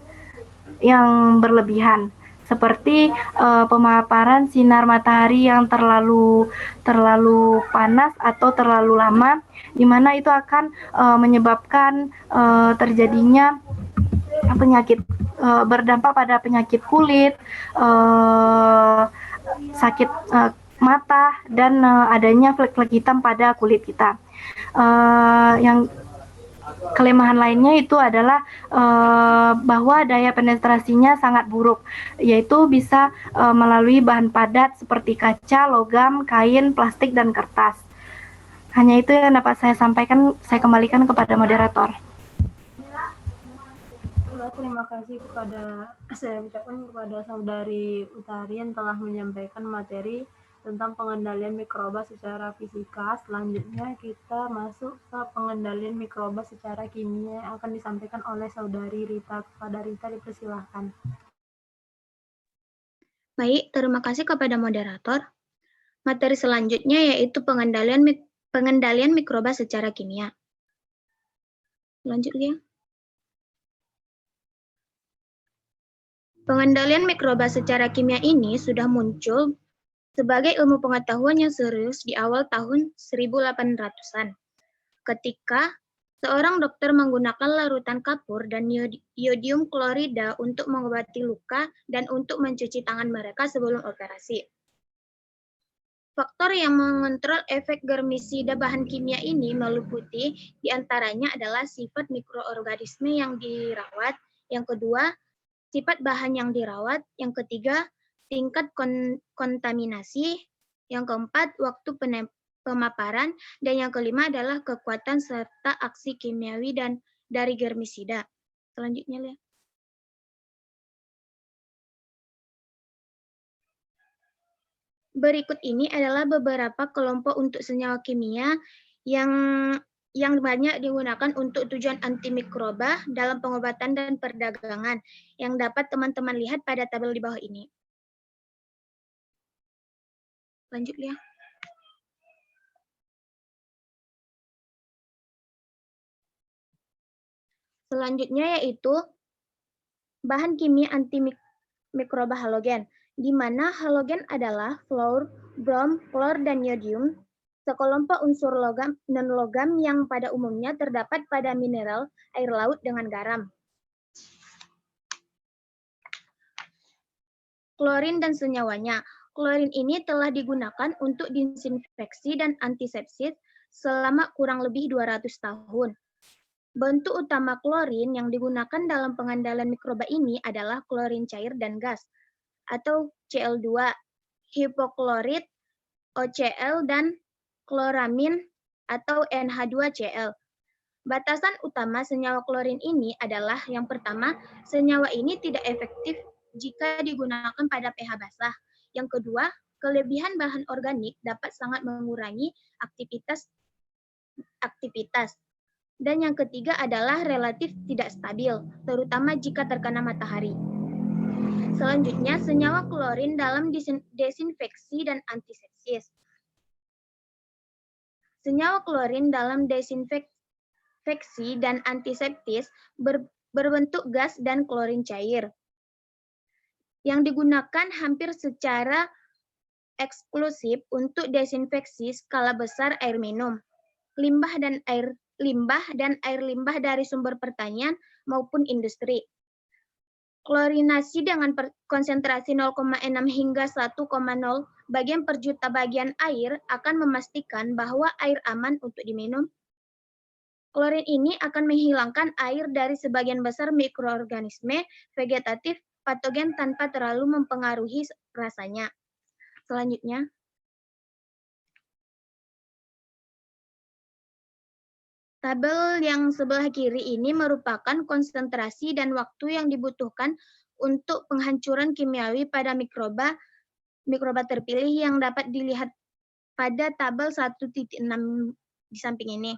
yang berlebihan, seperti pemaparan sinar matahari yang terlalu panas atau terlalu lama, di mana itu akan menyebabkan terjadinya penyakit, berdampak pada penyakit kulit, sakit mata, dan adanya flek-flek hitam pada kulit kita. Yang kelemahan lainnya itu adalah bahwa daya penetrasinya sangat buruk, yaitu bisa melalui bahan padat seperti kaca, logam, kain, plastik, dan kertas. Hanya itu yang dapat saya sampaikan. Saya kembalikan kepada moderator. Terima kasih saya ucapkan kepada Saudari Utari yang telah menyampaikan materi tentang pengendalian mikroba secara fisika. Selanjutnya kita masuk ke pengendalian mikroba secara kimia yang akan disampaikan oleh Saudari Rita. Kepada Rita dipersilahkan. Baik, terima kasih kepada moderator. Materi selanjutnya yaitu pengendalian mikroba secara kimia. Lanjut, Lia. Pengendalian mikroba secara kimia ini sudah muncul sebagai ilmu pengetahuan yang serius di awal tahun 1800-an, ketika seorang dokter menggunakan larutan kapur dan iodium klorida untuk mengobati luka dan untuk mencuci tangan mereka sebelum operasi. Faktor yang mengontrol efek germisida bahan kimia ini meliputi diantaranya adalah sifat mikroorganisme yang dirawat, yang kedua, sifat bahan yang dirawat, yang ketiga, tingkat kontaminasi, yang keempat, waktu pemaparan, dan yang kelima adalah kekuatan serta aksi kimiawi dan dari germisida. Selanjutnya, lihat. Berikut ini adalah beberapa kelompok untuk senyawa kimia yang banyak digunakan untuk tujuan antimikroba dalam pengobatan dan perdagangan yang dapat teman-teman lihat pada tabel di bawah ini. Lanjut, Lia. Selanjutnya yaitu bahan kimia mikroba halogen, di mana halogen adalah fluor, brom, klor, dan yodium, sekelompok unsur logam non-logam yang pada umumnya terdapat pada mineral air laut dengan garam. Klorin dan senyawanya. Klorin ini telah digunakan untuk disinfeksi dan antisepsis selama kurang lebih 200 tahun. Bentuk utama klorin yang digunakan dalam pengandalan mikroba ini adalah klorin cair dan gas, atau Cl2, hipoklorit, OCl, dan kloramin atau NH2Cl. Batasan utama senyawa klorin ini adalah yang pertama, senyawa ini tidak efektif jika digunakan pada pH basah. Yang kedua, kelebihan bahan organik dapat sangat mengurangi aktivitas. Dan yang ketiga adalah relatif tidak stabil, terutama jika terkena matahari. Selanjutnya, senyawa klorin dalam desinfeksi dan antisepsis. Senyawa klorin dalam desinfeksi dan antiseptis berbentuk gas dan klorin cair, yang digunakan hampir secara eksklusif untuk desinfeksi skala besar air minum, limbah dan air limbah dari sumber pertanian maupun industri. Klorinasi dengan konsentrasi 0,6 hingga 1,0 bagian per juta bagian air akan memastikan bahwa air aman untuk diminum. Klorin ini akan menghilangkan air dari sebagian besar mikroorganisme vegetatif patogen tanpa terlalu mempengaruhi rasanya. Selanjutnya, tabel yang sebelah kiri ini merupakan konsentrasi dan waktu yang dibutuhkan untuk penghancuran kimiawi pada mikroba terpilih yang dapat dilihat pada tabel 1.6 di samping ini.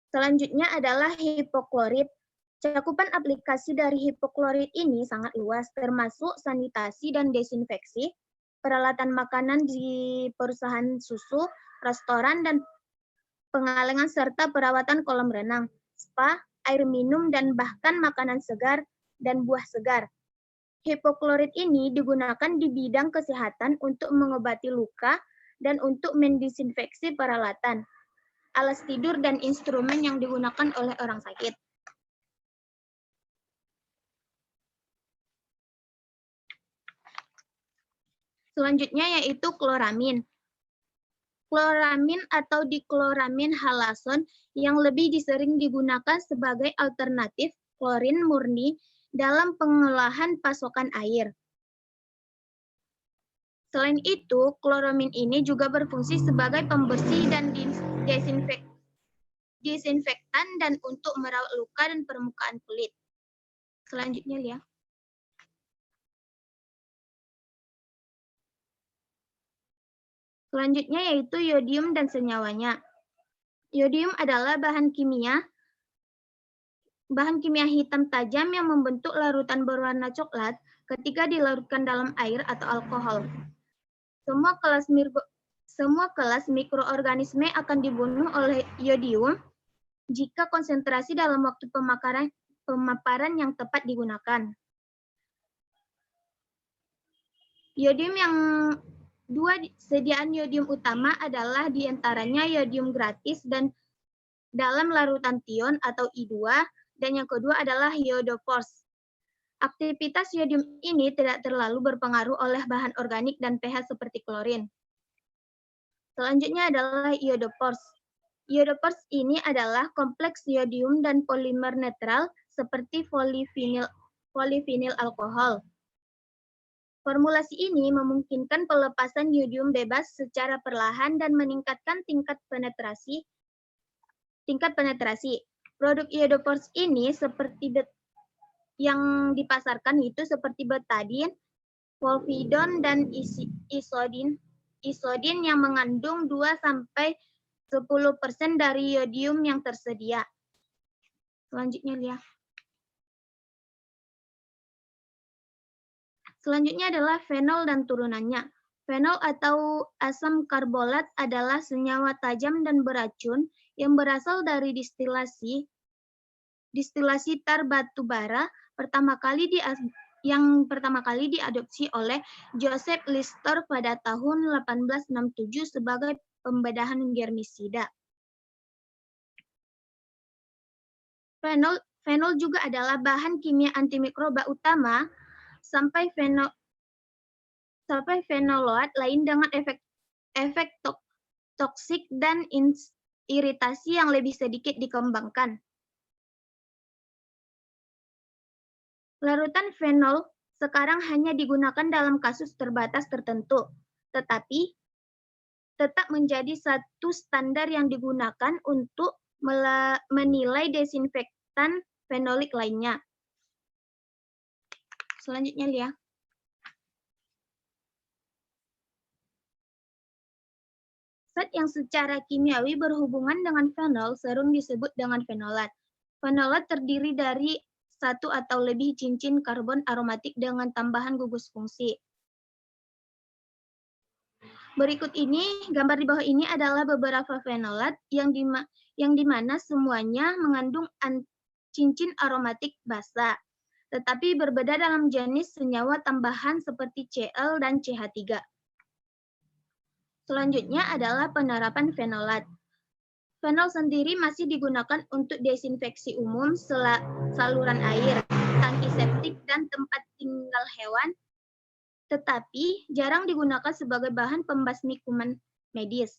Selanjutnya adalah hipoklorit. Cakupan aplikasi dari hipoklorit ini sangat luas, termasuk sanitasi dan desinfeksi, peralatan makanan di perusahaan susu, restoran, dan pengalengan serta perawatan kolam renang, spa, air minum, dan bahkan makanan segar dan buah segar. Hipoklorit ini digunakan di bidang kesehatan untuk mengobati luka dan untuk mendisinfeksi peralatan, alas tidur, dan instrumen yang digunakan oleh orang sakit. Selanjutnya yaitu kloramin. Kloramin atau dikloramin halason yang lebih sering digunakan sebagai alternatif klorin murni dalam pengolahan pasokan air. Selain itu, kloramin ini juga berfungsi sebagai pembersih dan disinfektan dan untuk merawat luka dan permukaan kulit. Selanjutnya, lihat. Selanjutnya yaitu yodium dan senyawanya. Yodium adalah bahan kimia hitam tajam yang membentuk larutan berwarna coklat ketika dilarutkan dalam air atau alkohol. Semua kelas mikroorganisme akan dibunuh oleh yodium jika konsentrasi dalam waktu pemaparan yang tepat digunakan. Yodium yang dua sediaan yodium utama adalah diantaranya yodium gratis dan dalam larutan tion atau I2, dan yang kedua adalah iodophors. Aktivitas yodium ini tidak terlalu berpengaruh oleh bahan organik dan pH seperti klorin. Selanjutnya adalah iodophors. Iodophors ini adalah kompleks yodium dan polimer netral seperti polivinil alkohol. Formulasi ini memungkinkan pelepasan yodium bebas secara perlahan dan meningkatkan tingkat penetrasi. Produk iodophors ini seperti yang dipasarkan itu seperti betadine, povidone, dan isodin yang mengandung 2-10% dari yodium yang tersedia. Selanjutnya, lihat. Selanjutnya adalah fenol dan turunannya. Fenol atau asam karbolat adalah senyawa tajam dan beracun yang berasal dari distilasi distilasi tar batu bara yang pertama kali diadopsi oleh Joseph Lister pada tahun 1867 sebagai pembedahan germisida. Fenol juga adalah bahan kimia antimikroba utama sampai fenoloat lain dengan efek toksik dan iritasi yang lebih sedikit dikembangkan. Larutan fenol sekarang hanya digunakan dalam kasus terbatas tertentu, tetapi tetap menjadi satu standar yang digunakan untuk menilai desinfektan fenolik lainnya. Selanjutnya, Lia. Zat yang secara kimiawi berhubungan dengan fenol sering disebut dengan fenolat. Fenolat terdiri dari satu atau lebih cincin karbon aromatik dengan tambahan gugus fungsi. Berikut ini, gambar di bawah ini adalah beberapa fenolat yang dimana semuanya mengandung cincin aromatik basa, tetapi berbeda dalam jenis senyawa tambahan seperti Cl dan CH3. Selanjutnya adalah penerapan fenolat. Fenol sendiri masih digunakan untuk desinfeksi umum saluran air, tangki septik, dan tempat tinggal hewan, tetapi jarang digunakan sebagai bahan pembasmi kuman medis.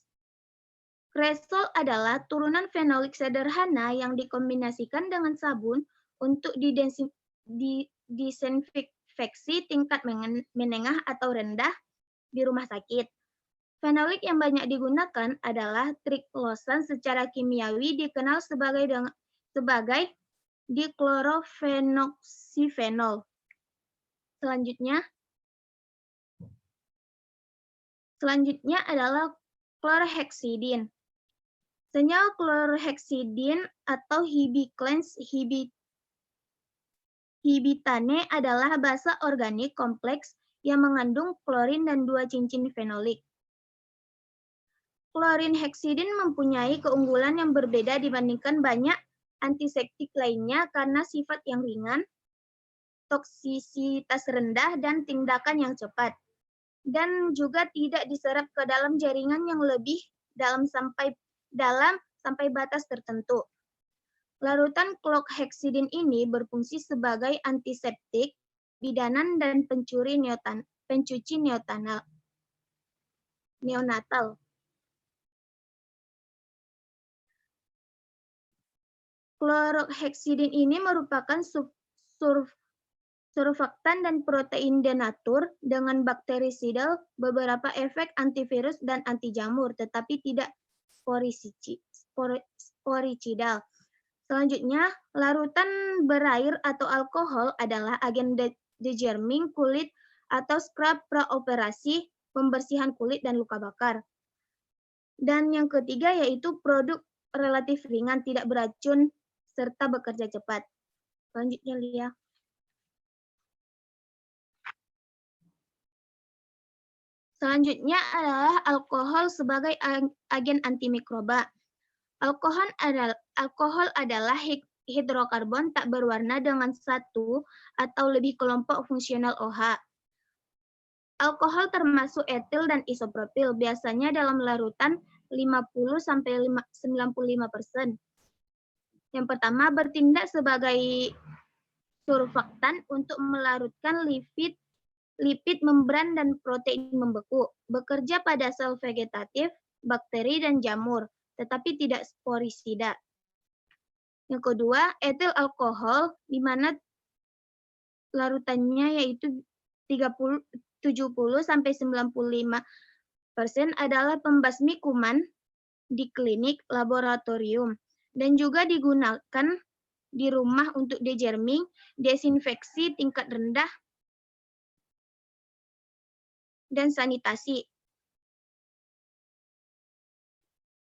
Kresol adalah turunan fenolik sederhana yang dikombinasikan dengan sabun untuk disinfeksi tingkat menengah atau rendah di rumah sakit. Fenolik yang banyak digunakan adalah triklosan, secara kimiawi dikenal sebagai diklorofenoksifenol. Selanjutnya adalah chlorhexidin. Senyawa chlorhexidin atau hibiclens hibitane adalah basa organik kompleks yang mengandung klorin dan 2 cincin fenolik. Klorin heksidin mempunyai keunggulan yang berbeda dibandingkan banyak antiseptik lainnya karena sifat yang ringan, toksisitas rendah, dan tindakan yang cepat. Dan juga tidak diserap ke dalam jaringan yang lebih dalam sampai batas tertentu. Larutan chlorhexidin ini berfungsi sebagai antiseptik, bidanan, dan pencuci neonatal. Chlorhexidin ini merupakan surfaktan dan protein denatur dengan bakterisidal, beberapa efek antivirus dan anti jamur, tetapi tidak sporicidal. Selanjutnya, larutan berair atau alkohol adalah agen degerming kulit atau scrub praoperasi, pembersihan kulit dan luka bakar. Dan yang ketiga yaitu produk relatif ringan, tidak beracun, serta bekerja cepat. Selanjutnya, Lia. Selanjutnya adalah alkohol sebagai agen antimikroba. Alkohol adalah hidrokarbon tak berwarna dengan satu atau lebih kelompok fungsional OH. Alkohol termasuk etil dan isopropil, biasanya dalam larutan 50–95%. Yang pertama, bertindak sebagai surfaktan untuk melarutkan lipid membran dan protein membeku, bekerja pada sel vegetatif, bakteri, dan jamur, tetapi tidak sporisida. Yang kedua, etil alkohol, di mana larutannya yaitu 70–95% adalah pembasmi kuman di klinik laboratorium, dan juga digunakan di rumah untuk degerming, desinfeksi tingkat rendah, dan sanitasi.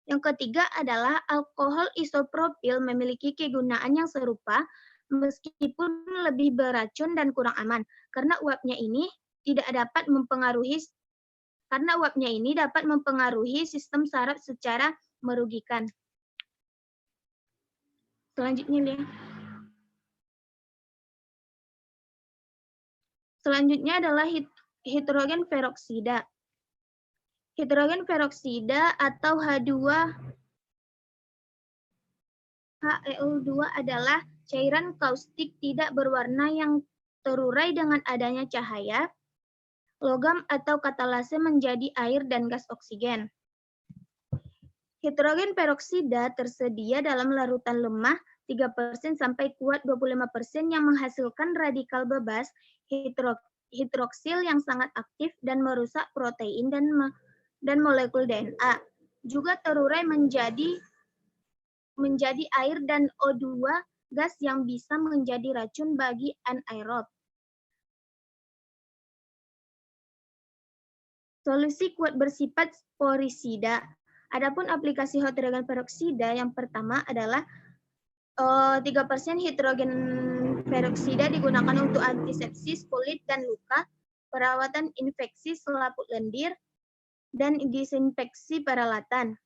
Yang ketiga adalah alkohol isopropil memiliki kegunaan yang serupa meskipun lebih beracun dan kurang aman karena uapnya ini dapat mempengaruhi sistem saraf secara merugikan. Selanjutnya, Lia. Selanjutnya adalah hidrogen peroksida. Hidrogen peroksida atau HEO2 adalah cairan kaustik tidak berwarna yang terurai dengan adanya cahaya, logam atau katalase menjadi air dan gas oksigen. Hidrogen peroksida tersedia dalam larutan lemah 3% sampai kuat 25% yang menghasilkan radikal bebas hidroksil yang sangat aktif dan merusak protein dan molekul DNA. Juga terurai menjadi air dan O2 gas yang bisa menjadi racun bagi anaerob. Solusi kuat bersifat sporisida. Adapun aplikasi hidrogen peroksida yang pertama adalah 3% hidrogen peroksida digunakan untuk antisepsis kulit dan luka, perawatan infeksi selaput lendir, dan disinfeksi peralatan.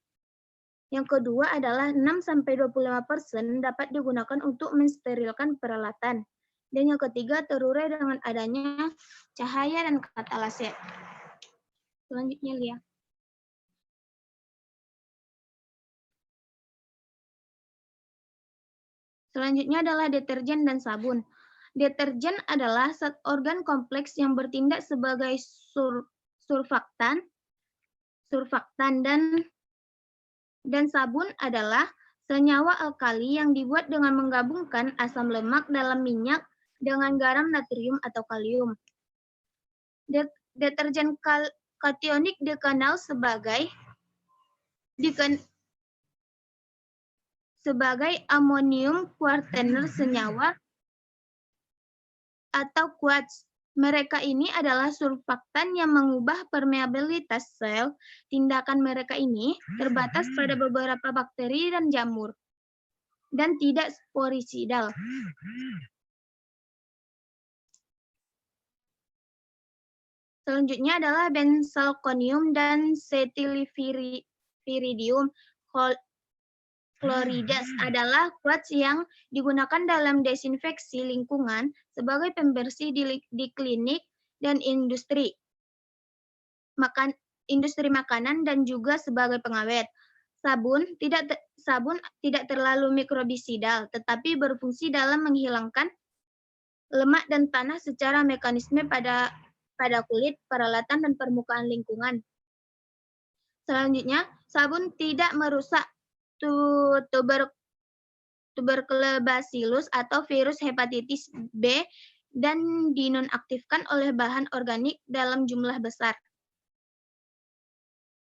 Yang kedua adalah 6-25% dapat digunakan untuk mensterilkan peralatan. Dan yang ketiga terurai dengan adanya cahaya dan katalase. Selanjutnya, Lia. Selanjutnya adalah deterjen dan sabun. Deterjen adalah zat organ kompleks yang bertindak sebagai surfaktan dan sabun adalah senyawa alkali yang dibuat dengan menggabungkan asam lemak dalam minyak dengan garam natrium atau kalium. Deterjen kationik dikenal sebagai amonium kuartener senyawa atau quartz. Mereka ini adalah surfaktan yang mengubah permeabilitas sel. Tindakan mereka ini terbatas pada beberapa bakteri dan jamur dan tidak sporisidal. Selanjutnya adalah benzalkonium dan cetilviridium kloridas adalah quartz yang digunakan dalam desinfeksi lingkungan sebagai pembersih di klinik dan industri makanan dan juga sebagai pengawet. Sabun tidak terlalu mikrobisidal, tetapi berfungsi dalam menghilangkan lemak dan tanah secara mekanisme pada kulit, peralatan, dan permukaan lingkungan. Selanjutnya, sabun tidak merusak tuberculobacillus atau virus hepatitis B dan dinonaktifkan oleh bahan organik dalam jumlah besar.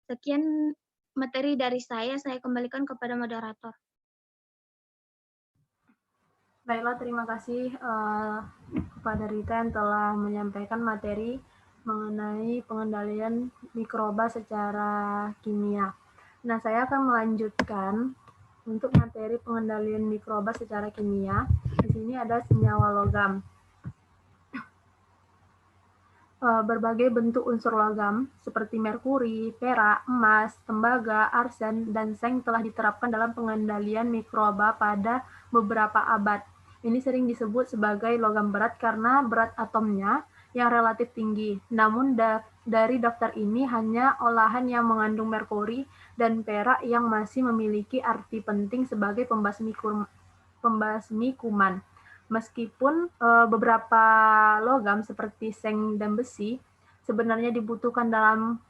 Sekian materi dari saya kembalikan kepada moderator. Baiklah, terima kasih kepada Rita yang telah menyampaikan materi mengenai pengendalian mikroba secara kimia. Nah, saya akan melanjutkan untuk materi pengendalian mikroba secara kimia. Di sini ada senyawa logam. Berbagai bentuk unsur logam seperti merkuri, perak, emas, tembaga, arsen, dan seng telah diterapkan dalam pengendalian mikroba pada beberapa abad. Ini sering disebut sebagai logam berat karena berat atomnya yang relatif tinggi. Namun dari daftar ini hanya olahan yang mengandung merkuri dan perak yang masih memiliki arti penting sebagai pembasmi kuman. Meskipun beberapa logam seperti seng dan besi sebenarnya dibutuhkan dalam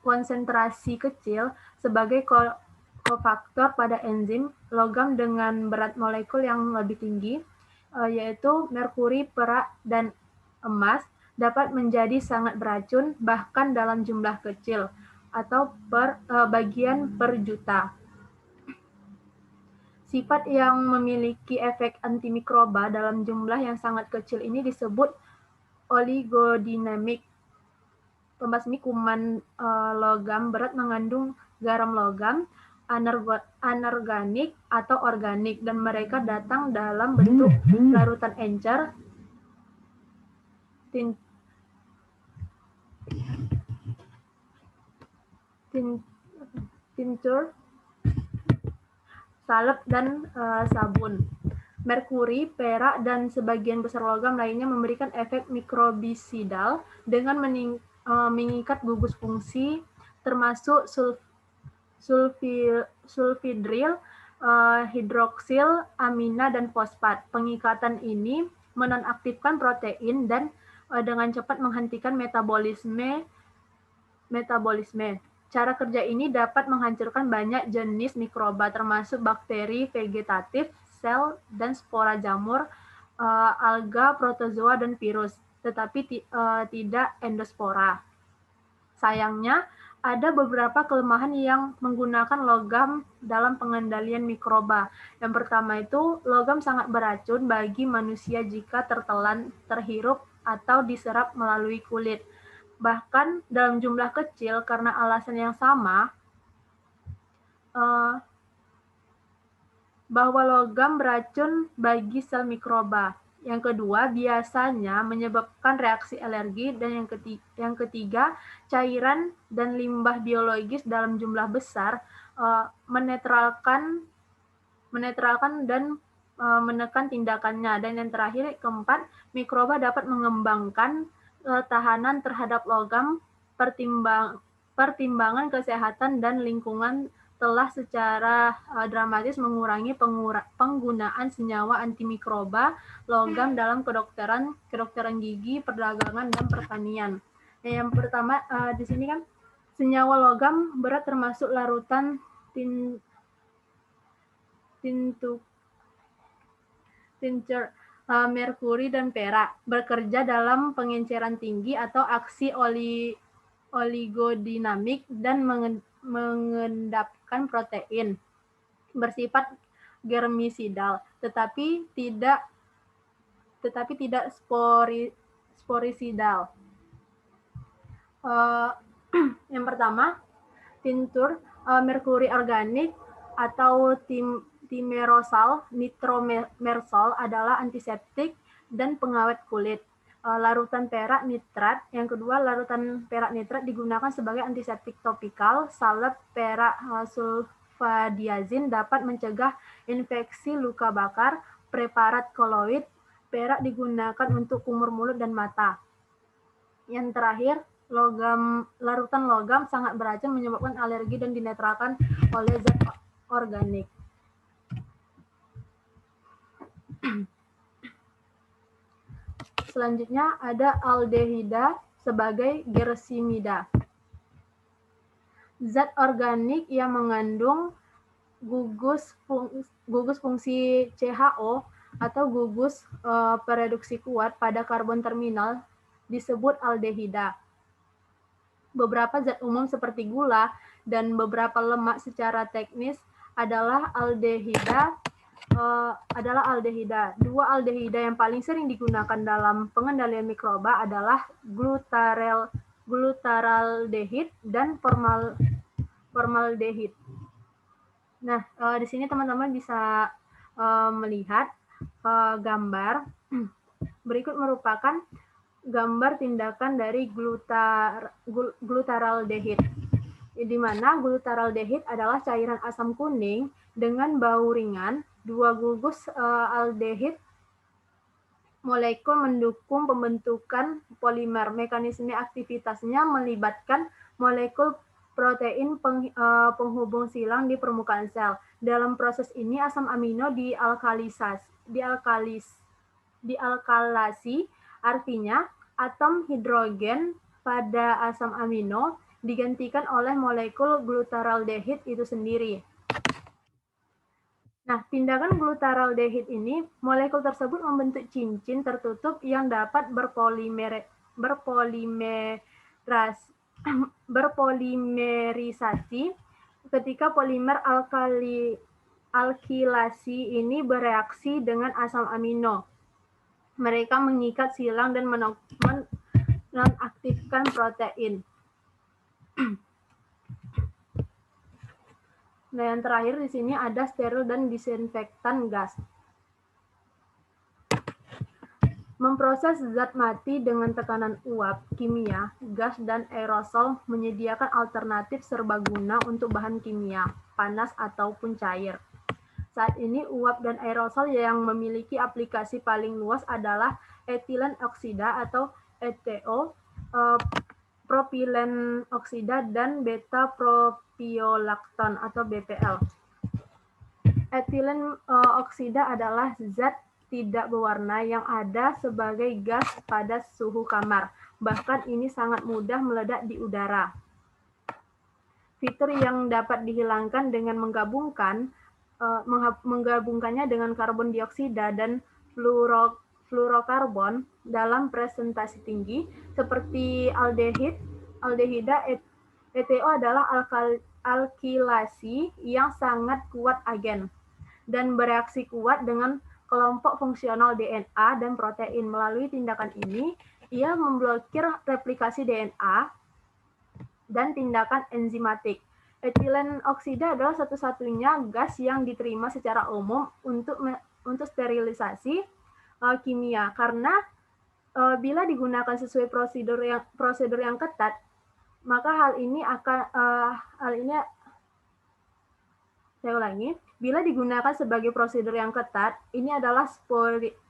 konsentrasi kecil sebagai kofaktor pada enzim, logam dengan berat molekul yang lebih tinggi, yaitu merkuri, perak, dan emas, dapat menjadi sangat beracun bahkan dalam jumlah kecil atau bagian per juta. Sifat yang memiliki efek antimikroba dalam jumlah yang sangat kecil ini disebut oligodinamik. Pembasmi kuman logam berat mengandung garam logam, anorganik atau organik, dan mereka datang dalam bentuk larutan encer, tincture, salep, dan sabun. Merkuri, perak, dan sebagian besar logam lainnya memberikan efek mikrobisidal dengan mengikat gugus fungsi termasuk sulfidril, hidroksil, amina, dan fosfat. Pengikatan ini menonaktifkan protein dan dengan cepat menghentikan metabolisme. Cara kerja ini dapat menghancurkan banyak jenis mikroba termasuk bakteri vegetatif, sel, dan spora jamur, alga, protozoa, dan virus, tetapi tidak endospora. Sayangnya, ada beberapa kelemahan yang menggunakan logam dalam pengendalian mikroba. Yang pertama itu, logam sangat beracun bagi manusia jika tertelan, terhirup, atau diserap melalui kulit. Bahkan dalam jumlah kecil karena alasan yang sama, bahwa logam beracun bagi sel mikroba. Yang kedua, biasanya menyebabkan reaksi alergi, dan yang ketiga, cairan dan limbah biologis dalam jumlah besar menetralkan dan menekan tindakannya. Dan yang terakhir, keempat, mikroba dapat mengembangkan tahanan terhadap logam. Pertimbangan kesehatan dan lingkungan telah secara dramatis mengurangi penggunaan senyawa antimikroba logam dalam kedokteran gigi, perdagangan, dan pertanian. Yang pertama di sini kan senyawa logam berat termasuk larutan tincture merkuri dan perak bekerja dalam pengenceran tinggi atau aksi oligodinamik dan mengendapkan protein, bersifat germisidal, tetapi tidak sporisidal. Yang pertama, tinctur merkuri organik atau timerosal nitromersol adalah antiseptik dan pengawet kulit. Larutan perak nitrat. Yang kedua, larutan perak nitrat digunakan sebagai antiseptik topikal. Salep perak sulfadiazin dapat mencegah infeksi luka bakar. Preparat koloid perak digunakan untuk kumur mulut dan mata. Yang terakhir, larutan logam sangat beracun, menyebabkan alergi dan dinetralkan oleh zat organik. Selanjutnya ada aldehida sebagai gersimida. Zat organik yang mengandung gugus fungsi CHO atau gugus pereduksi kuat pada karbon terminal disebut aldehida. Beberapa zat umum seperti gula dan beberapa lemak secara teknis adalah aldehida. Dua aldehida yang paling sering digunakan dalam pengendalian mikroba adalah glutaraldehid dan formaldehid. Nah, di sini teman-teman bisa melihat gambar berikut merupakan gambar tindakan dari glutaraldehid, di mana glutaraldehid adalah cairan asam kuning dengan bau ringan. Dua gugus aldehid molekul mendukung pembentukan polimer. Mekanisme aktivitasnya melibatkan molekul protein penghubung silang di permukaan sel. Dalam proses ini asam amino dialkalasi, artinya atom hidrogen pada asam amino digantikan oleh molekul glutaraldehid itu sendiri. Nah, tindakan glutaraldehid ini, molekul tersebut membentuk cincin tertutup yang dapat berpolimerisasi ketika polimer alkilasi ini bereaksi dengan asam amino. Mereka mengikat silang dan menonaktifkan protein. Nah, yang terakhir di sini ada steril dan disinfektan gas. Memproses zat mati dengan tekanan uap kimia, gas, dan aerosol menyediakan alternatif serbaguna untuk bahan kimia, panas ataupun cair. Saat ini uap dan aerosol yang memiliki aplikasi paling luas adalah etilen oksida atau ETO, propilen oksida, dan beta propiolakton atau BPL. Etilen oksida adalah zat tidak berwarna yang ada sebagai gas pada suhu kamar. Bahkan ini sangat mudah meledak di udara. Fitur yang dapat dihilangkan dengan menggabungkannya dengan karbon dioksida dan fluorokarbon dalam presentasi tinggi, seperti aldehida. ETO adalah alkilasi yang sangat kuat agen dan bereaksi kuat dengan kelompok fungsional DNA dan protein. Melalui tindakan ini, ia memblokir replikasi DNA dan tindakan enzimatik. Etilen oksida adalah satu-satunya gas yang diterima secara umum untuk sterilisasi kimia, karena bila digunakan sesuai prosedur yang ketat, maka bila digunakan sebagai prosedur yang ketat, ini adalah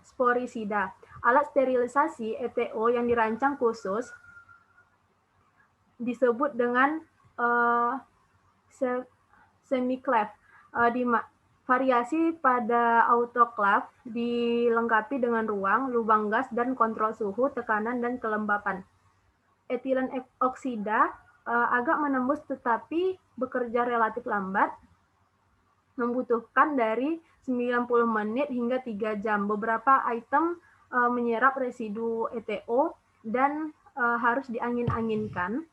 sporisida. Alat sterilisasi ETO yang dirancang khusus disebut dengan semiclave. Variasi pada autoclave dilengkapi dengan ruang, lubang gas, dan kontrol suhu, tekanan, dan kelembapan. Etilen oksida agak menembus tetapi bekerja relatif lambat, membutuhkan dari 90 menit hingga 3 jam. Beberapa item menyerap residu ETO dan harus diangin-anginkan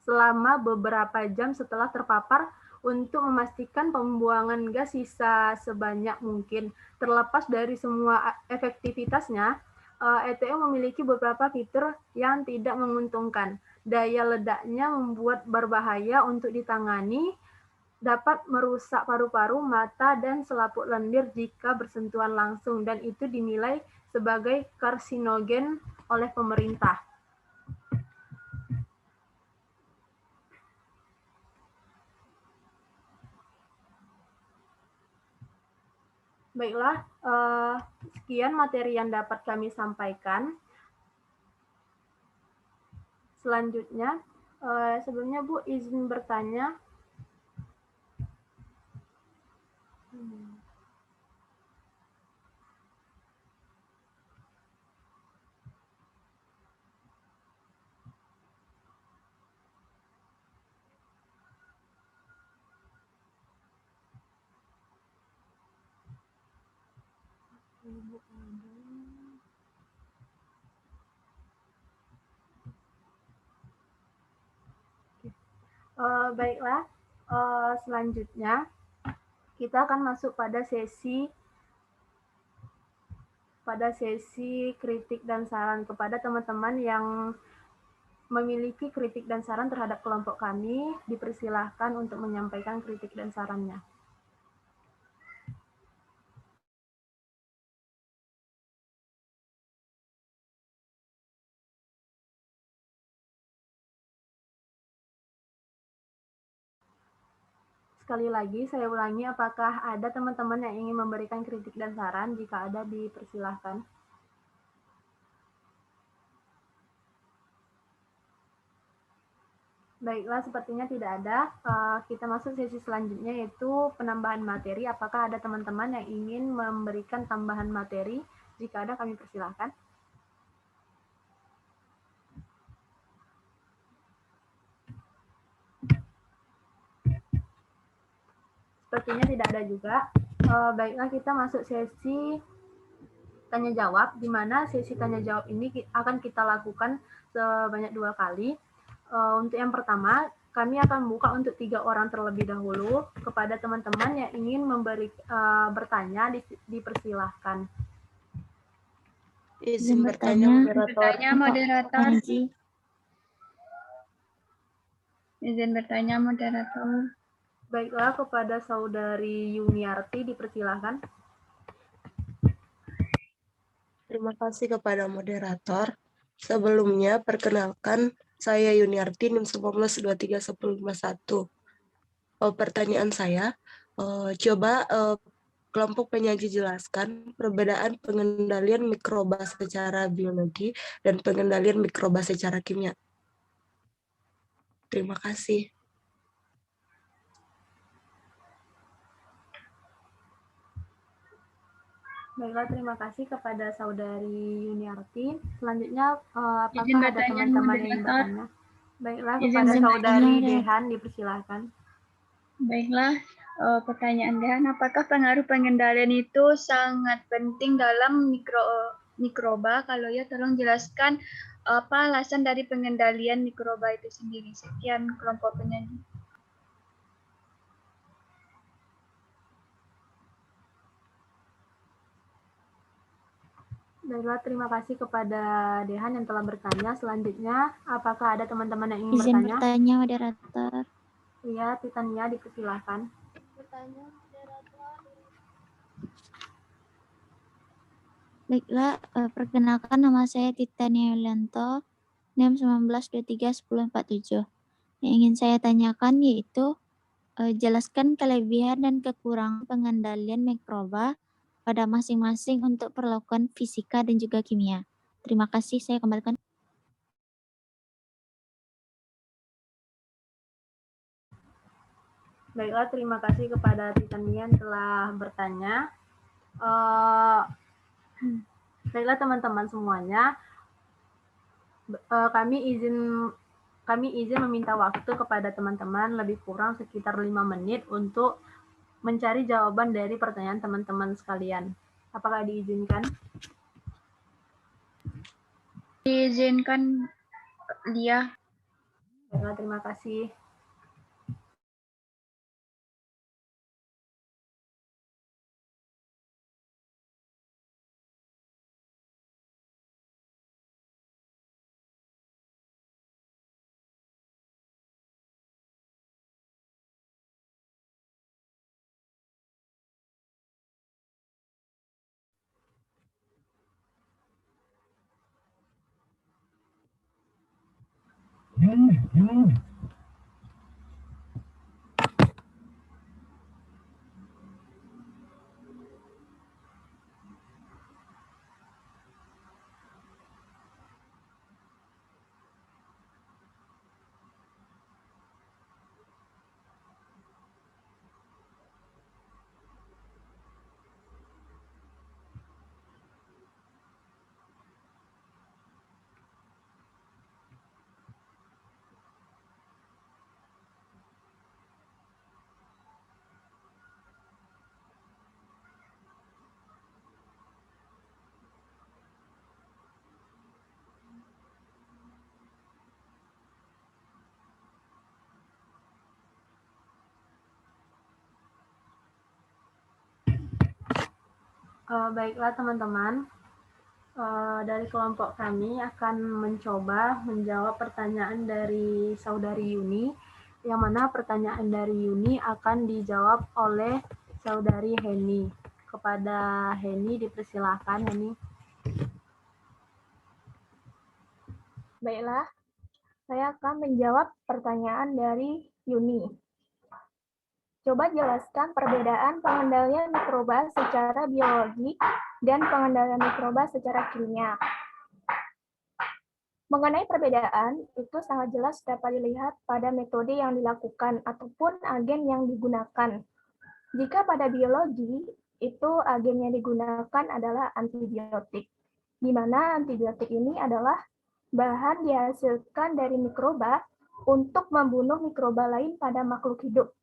selama beberapa jam setelah terpapar untuk memastikan pembuangan gas sisa sebanyak mungkin. Terlepas dari semua efektivitasnya, ETO memiliki beberapa fitur yang tidak menguntungkan. Daya ledaknya membuat berbahaya untuk ditangani, dapat merusak paru-paru, mata, dan selaput lendir jika bersentuhan langsung, dan itu dinilai sebagai karsinogen oleh pemerintah. Baiklah, sekian materi yang dapat kami sampaikan. Selanjutnya, sebelumnya Bu izin bertanya. Baiklah, selanjutnya kita akan masuk pada sesi kritik dan saran. Kepada teman-teman yang memiliki kritik dan saran terhadap kelompok kami, dipersilahkan untuk menyampaikan kritik dan sarannya. Sekali lagi, saya ulangi, apakah ada teman-teman yang ingin memberikan kritik dan saran? Jika ada, dipersilahkan. Baiklah, sepertinya tidak ada. Kita masuk sesi selanjutnya, yaitu penambahan materi. Apakah ada teman-teman yang ingin memberikan tambahan materi? Jika ada, kami persilahkan. Sepertinya tidak ada juga. Baiklah, kita masuk sesi tanya-jawab, di mana sesi tanya-jawab ini akan kita lakukan sebanyak 2 kali. Untuk yang pertama, kami akan buka untuk 3 orang terlebih dahulu. Kepada teman-teman yang ingin bertanya, dipersilahkan. Izin bertanya, moderator. Izin bertanya, moderator. Baiklah, kepada saudari Yuniarti, dipersilahkan. Terima kasih kepada moderator. Sebelumnya, perkenalkan, saya Yuniarti, NIM 19231051. Pertanyaan saya, Coba kelompok penyaji jelaskan perbedaan pengendalian mikroba secara biologi dan pengendalian mikroba secara kimia. Terima kasih. Baiklah, terima kasih kepada Saudari Yuniarti. Selanjutnya, apakah ada teman-teman yang ingin bertanya? Baiklah, kepada Saudari Dehan, dipersilahkan. Baiklah, pertanyaan Dehan, apakah pengaruh pengendalian itu sangat penting dalam mikroba? Kalau ya, tolong jelaskan apa alasan dari pengendalian mikroba itu sendiri. Sekian kelompok penyanyi. Baiklah, terima kasih kepada Dehan yang telah bertanya. Selanjutnya, apakah ada teman-teman yang ingin Izin bertanya? bertanya, moderator. Iya, Titania, dipersilahkan. Bertanya, moderator. Baiklah, perkenalkan nama saya Titania Yulianto, NIM 19231047. Yang ingin saya tanyakan yaitu jelaskan kelebihan dan kekurangan pengendalian mikroba pada masing-masing untuk perlakuan fisika dan juga kimia. Terima kasih, saya kembalikan. Baiklah, terima kasih kepada Titania yang telah bertanya. Baiklah teman-teman semuanya, kami izin meminta waktu kepada teman-teman lebih kurang sekitar 5 menit untuk mencari jawaban dari pertanyaan teman-teman sekalian. Apakah diizinkan? Diizinkan, Lia. Baiklah, terima kasih. Baiklah teman-teman, dari kelompok kami akan mencoba menjawab pertanyaan dari Saudari Yuni, yang mana pertanyaan dari Yuni akan dijawab oleh Saudari Heni. Kepada Heni, dipersilahkan Heni. Baiklah, saya akan menjawab pertanyaan dari Yuni. Coba jelaskan perbedaan pengendalian mikroba secara biologi dan pengendalian mikroba secara kimia. Mengenai perbedaan, itu sangat jelas dapat dilihat pada metode yang dilakukan ataupun agen yang digunakan. Jika pada biologi, itu agen yang digunakan adalah antibiotik, di mana antibiotik ini adalah bahan dihasilkan dari mikroba untuk membunuh mikroba lain pada makhluk hidup.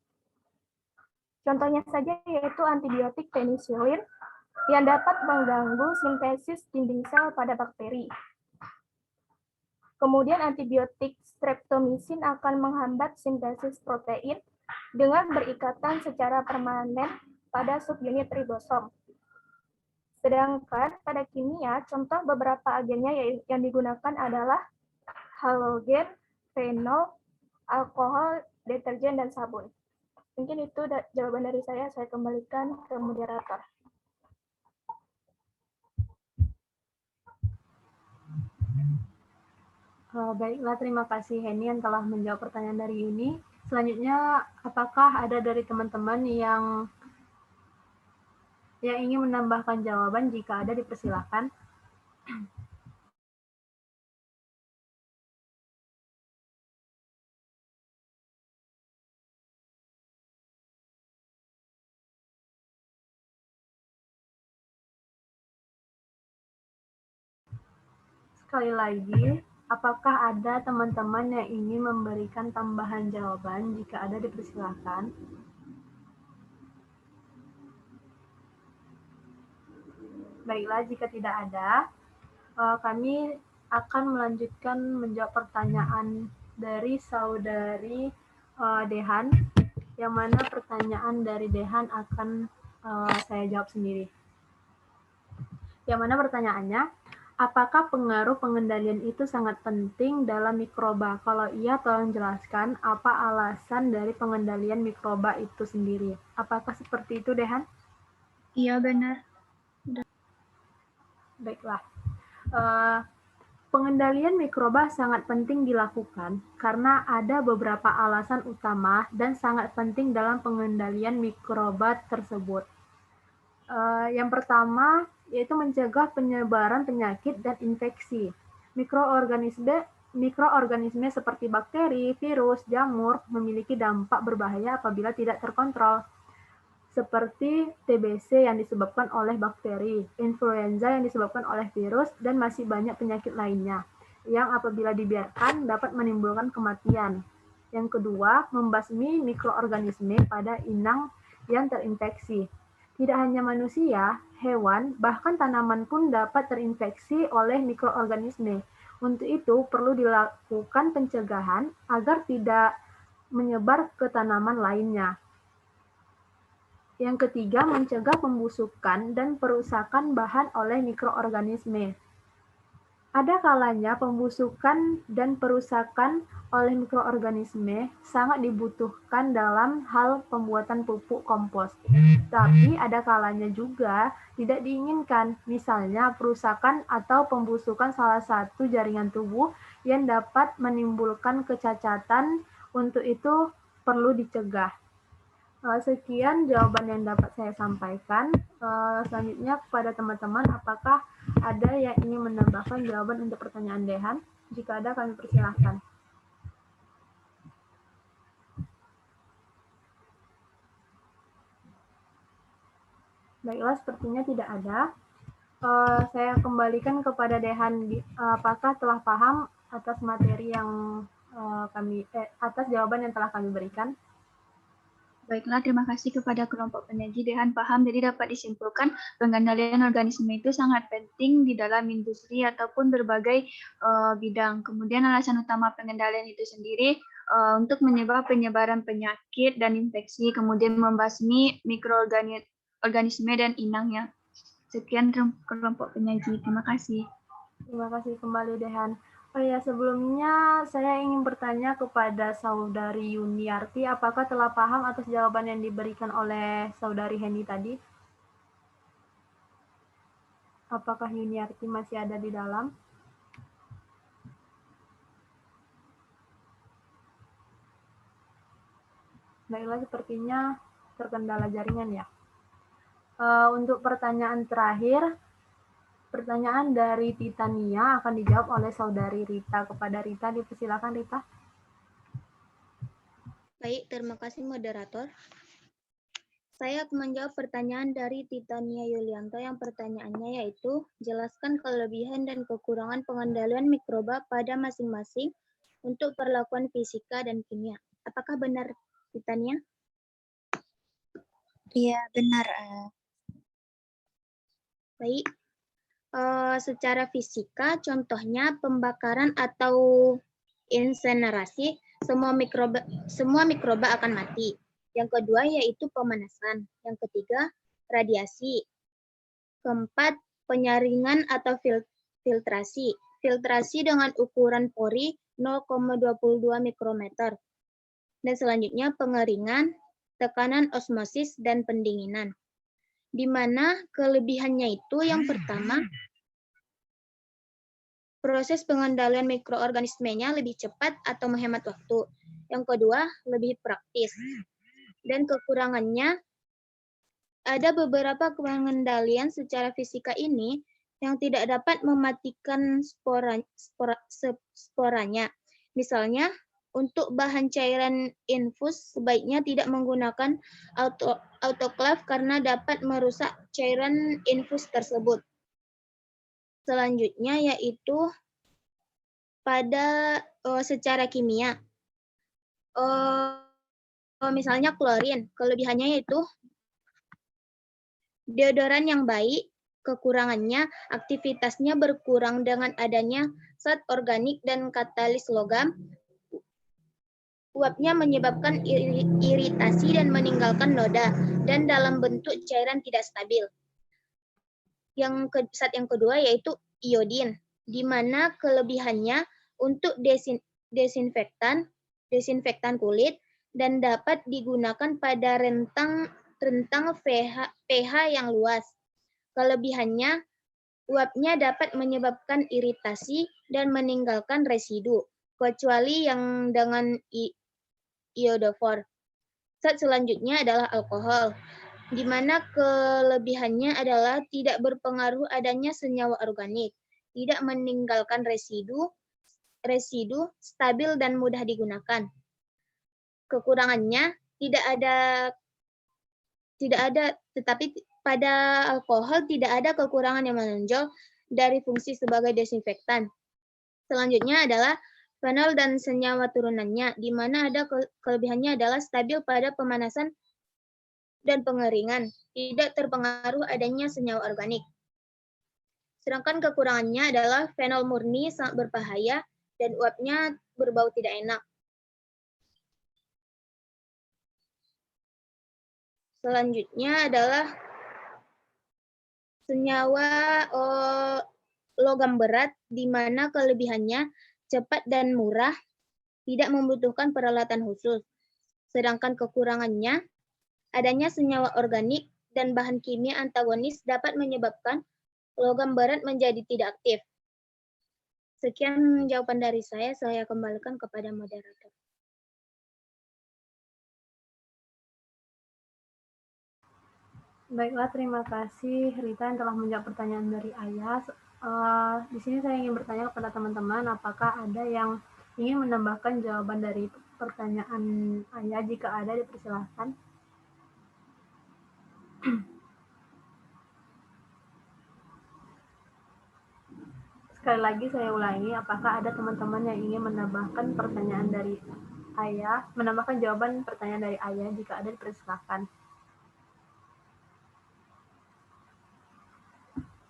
Contohnya saja yaitu antibiotik penisilin yang dapat mengganggu sintesis dinding sel pada bakteri. Kemudian antibiotik streptomycin akan menghambat sintesis protein dengan berikatan secara permanen pada subunit ribosom. Sedangkan pada kimia, contoh beberapa agennya yang digunakan adalah halogen, fenol, alkohol, deterjen, dan sabun. Mungkin itu jawaban dari saya kembalikan ke moderator. Baiklah, terima kasih Heni yang telah menjawab pertanyaan dari Yuni. Selanjutnya, apakah ada dari teman-teman yang ingin menambahkan jawaban? Jika ada, dipersilakan. Sekali lagi, apakah ada teman-teman yang ingin memberikan tambahan jawaban? Jika ada, dipersilakan. Baiklah, jika tidak ada, kami akan melanjutkan menjawab pertanyaan dari saudari Dehan, yang mana pertanyaan dari Dehan akan saya jawab sendiri. Yang mana pertanyaannya, apakah pengaruh pengendalian itu sangat penting dalam mikroba? Kalau iya, tolong jelaskan apa alasan dari pengendalian mikroba itu sendiri. Apakah seperti itu, Dehan? Iya, benar. Baiklah. Pengendalian mikroba sangat penting dilakukan karena ada beberapa alasan utama dan sangat penting dalam pengendalian mikroba tersebut. Yang pertama yaitu mencegah penyebaran penyakit dan infeksi. Mikroorganisme seperti bakteri, virus, jamur memiliki dampak berbahaya apabila tidak terkontrol, seperti TBC yang disebabkan oleh bakteri, influenza yang disebabkan oleh virus, dan masih banyak penyakit lainnya yang apabila dibiarkan dapat menimbulkan kematian. Yang kedua, membasmi mikroorganisme pada inang yang terinfeksi. Tidak hanya manusia, hewan, bahkan tanaman pun dapat terinfeksi oleh mikroorganisme. Untuk itu, perlu dilakukan pencegahan agar tidak menyebar ke tanaman lainnya. Yang ketiga, mencegah pembusukan dan perusakan bahan oleh mikroorganisme. Ada kalanya pembusukan dan perusakan oleh mikroorganisme sangat dibutuhkan dalam hal pembuatan pupuk kompos. Tapi ada kalanya juga tidak diinginkan, misalnya perusakan atau pembusukan salah satu jaringan tubuh yang dapat menimbulkan kecacatan. Untuk itu perlu dicegah. Sekian jawaban yang dapat saya sampaikan. Selanjutnya kepada teman-teman, apakah ada yang ingin menambahkan jawaban untuk pertanyaan Dehan? Jika ada, kami persilahkan. Baiklah, sepertinya tidak ada. Saya kembalikan kepada Dehan. Apakah telah paham atas materi yang atas jawaban yang telah kami berikan? Baiklah, terima kasih kepada kelompok penyaji. Dehan paham, jadi dapat disimpulkan pengendalian organisme itu sangat penting di dalam industri ataupun berbagai bidang. Kemudian alasan utama pengendalian itu sendiri untuk menyebabkan penyebaran penyakit dan infeksi, kemudian membasmi mikroorganisme dan inangnya. Sekian kelompok penyaji. Terima kasih. Terima kasih kembali, Dehan. Oh ya, sebelumnya saya ingin bertanya kepada Saudari Yuniarti, apakah telah paham atas jawaban yang diberikan oleh Saudari Heni tadi? Apakah Yuniarti masih ada di dalam? Baiklah, sepertinya terkendala jaringan ya. Untuk pertanyaan terakhir, pertanyaan dari Titania akan dijawab oleh Saudari Rita. Kepada Rita, dipersilakan Rita. Baik, terima kasih moderator. Saya akan menjawab pertanyaan dari Titania Yulianto yang pertanyaannya yaitu, jelaskan kelebihan dan kekurangan pengendalian mikroba pada masing-masing untuk perlakuan fisika dan kimia. Apakah benar, Titania? Iya, benar. Baik. Secara fisika, contohnya pembakaran atau insenerasi, semua mikroba akan mati. Yang kedua yaitu pemanasan. Yang ketiga, radiasi. Keempat, penyaringan atau filtrasi. Filtrasi dengan ukuran pori 0,22 mikrometer. Dan selanjutnya pengeringan, tekanan osmosis, dan pendinginan. Di mana kelebihannya itu yang pertama, proses pengendalian mikroorganismenya lebih cepat atau menghemat waktu. Yang kedua, lebih praktis. Dan kekurangannya, ada beberapa pengendalian secara fisika ini yang tidak dapat mematikan sporanya. Misalnya, untuk bahan cairan infus sebaiknya tidak menggunakan autoklaf karena dapat merusak cairan infus tersebut. Selanjutnya yaitu pada secara kimia. Misalnya klorin, kelebihannya yaitu deodoran yang baik, kekurangannya aktivitasnya berkurang dengan adanya zat organik dan katalis logam. Uapnya menyebabkan iritasi dan meninggalkan noda, dan dalam bentuk cairan tidak stabil. Zat yang kedua yaitu iodin, di mana kelebihannya untuk desinfektan kulit dan dapat digunakan pada rentang pH yang luas. Kelebihannya, uapnya dapat menyebabkan iritasi dan meninggalkan residu, kecuali yang dengan iodofor. Zat selanjutnya adalah alkohol, di mana kelebihannya adalah tidak berpengaruh adanya senyawa organik, tidak meninggalkan residu, stabil dan mudah digunakan. Kekurangannya tetapi pada alkohol tidak ada kekurangan yang menonjol dari fungsi sebagai desinfektan. Selanjutnya adalah fenol dan senyawa turunannya, di mana ada kelebihannya adalah stabil pada pemanasan dan pengeringan, tidak terpengaruh adanya senyawa organik. Sedangkan kekurangannya adalah fenol murni sangat berbahaya dan uapnya berbau tidak enak. Selanjutnya adalah senyawa logam berat, di mana kelebihannya cepat dan murah, tidak membutuhkan peralatan khusus. Sedangkan kekurangannya, adanya senyawa organik dan bahan kimia antagonis dapat menyebabkan logam berat menjadi tidak aktif. Sekian jawaban dari saya kembalikan kepada moderator. Baiklah, terima kasih Rita yang telah menjawab pertanyaan dari Ayah. Di sini saya ingin bertanya kepada teman-teman, apakah ada yang ingin menambahkan jawaban dari pertanyaan Ayah? Jika ada, dipersilahkan. Sekali lagi saya ulangi, apakah ada teman-teman yang ingin menambahkan pertanyaan dari Ayah, menambahkan jawaban pertanyaan dari Ayah? Jika ada, dipersilahkan.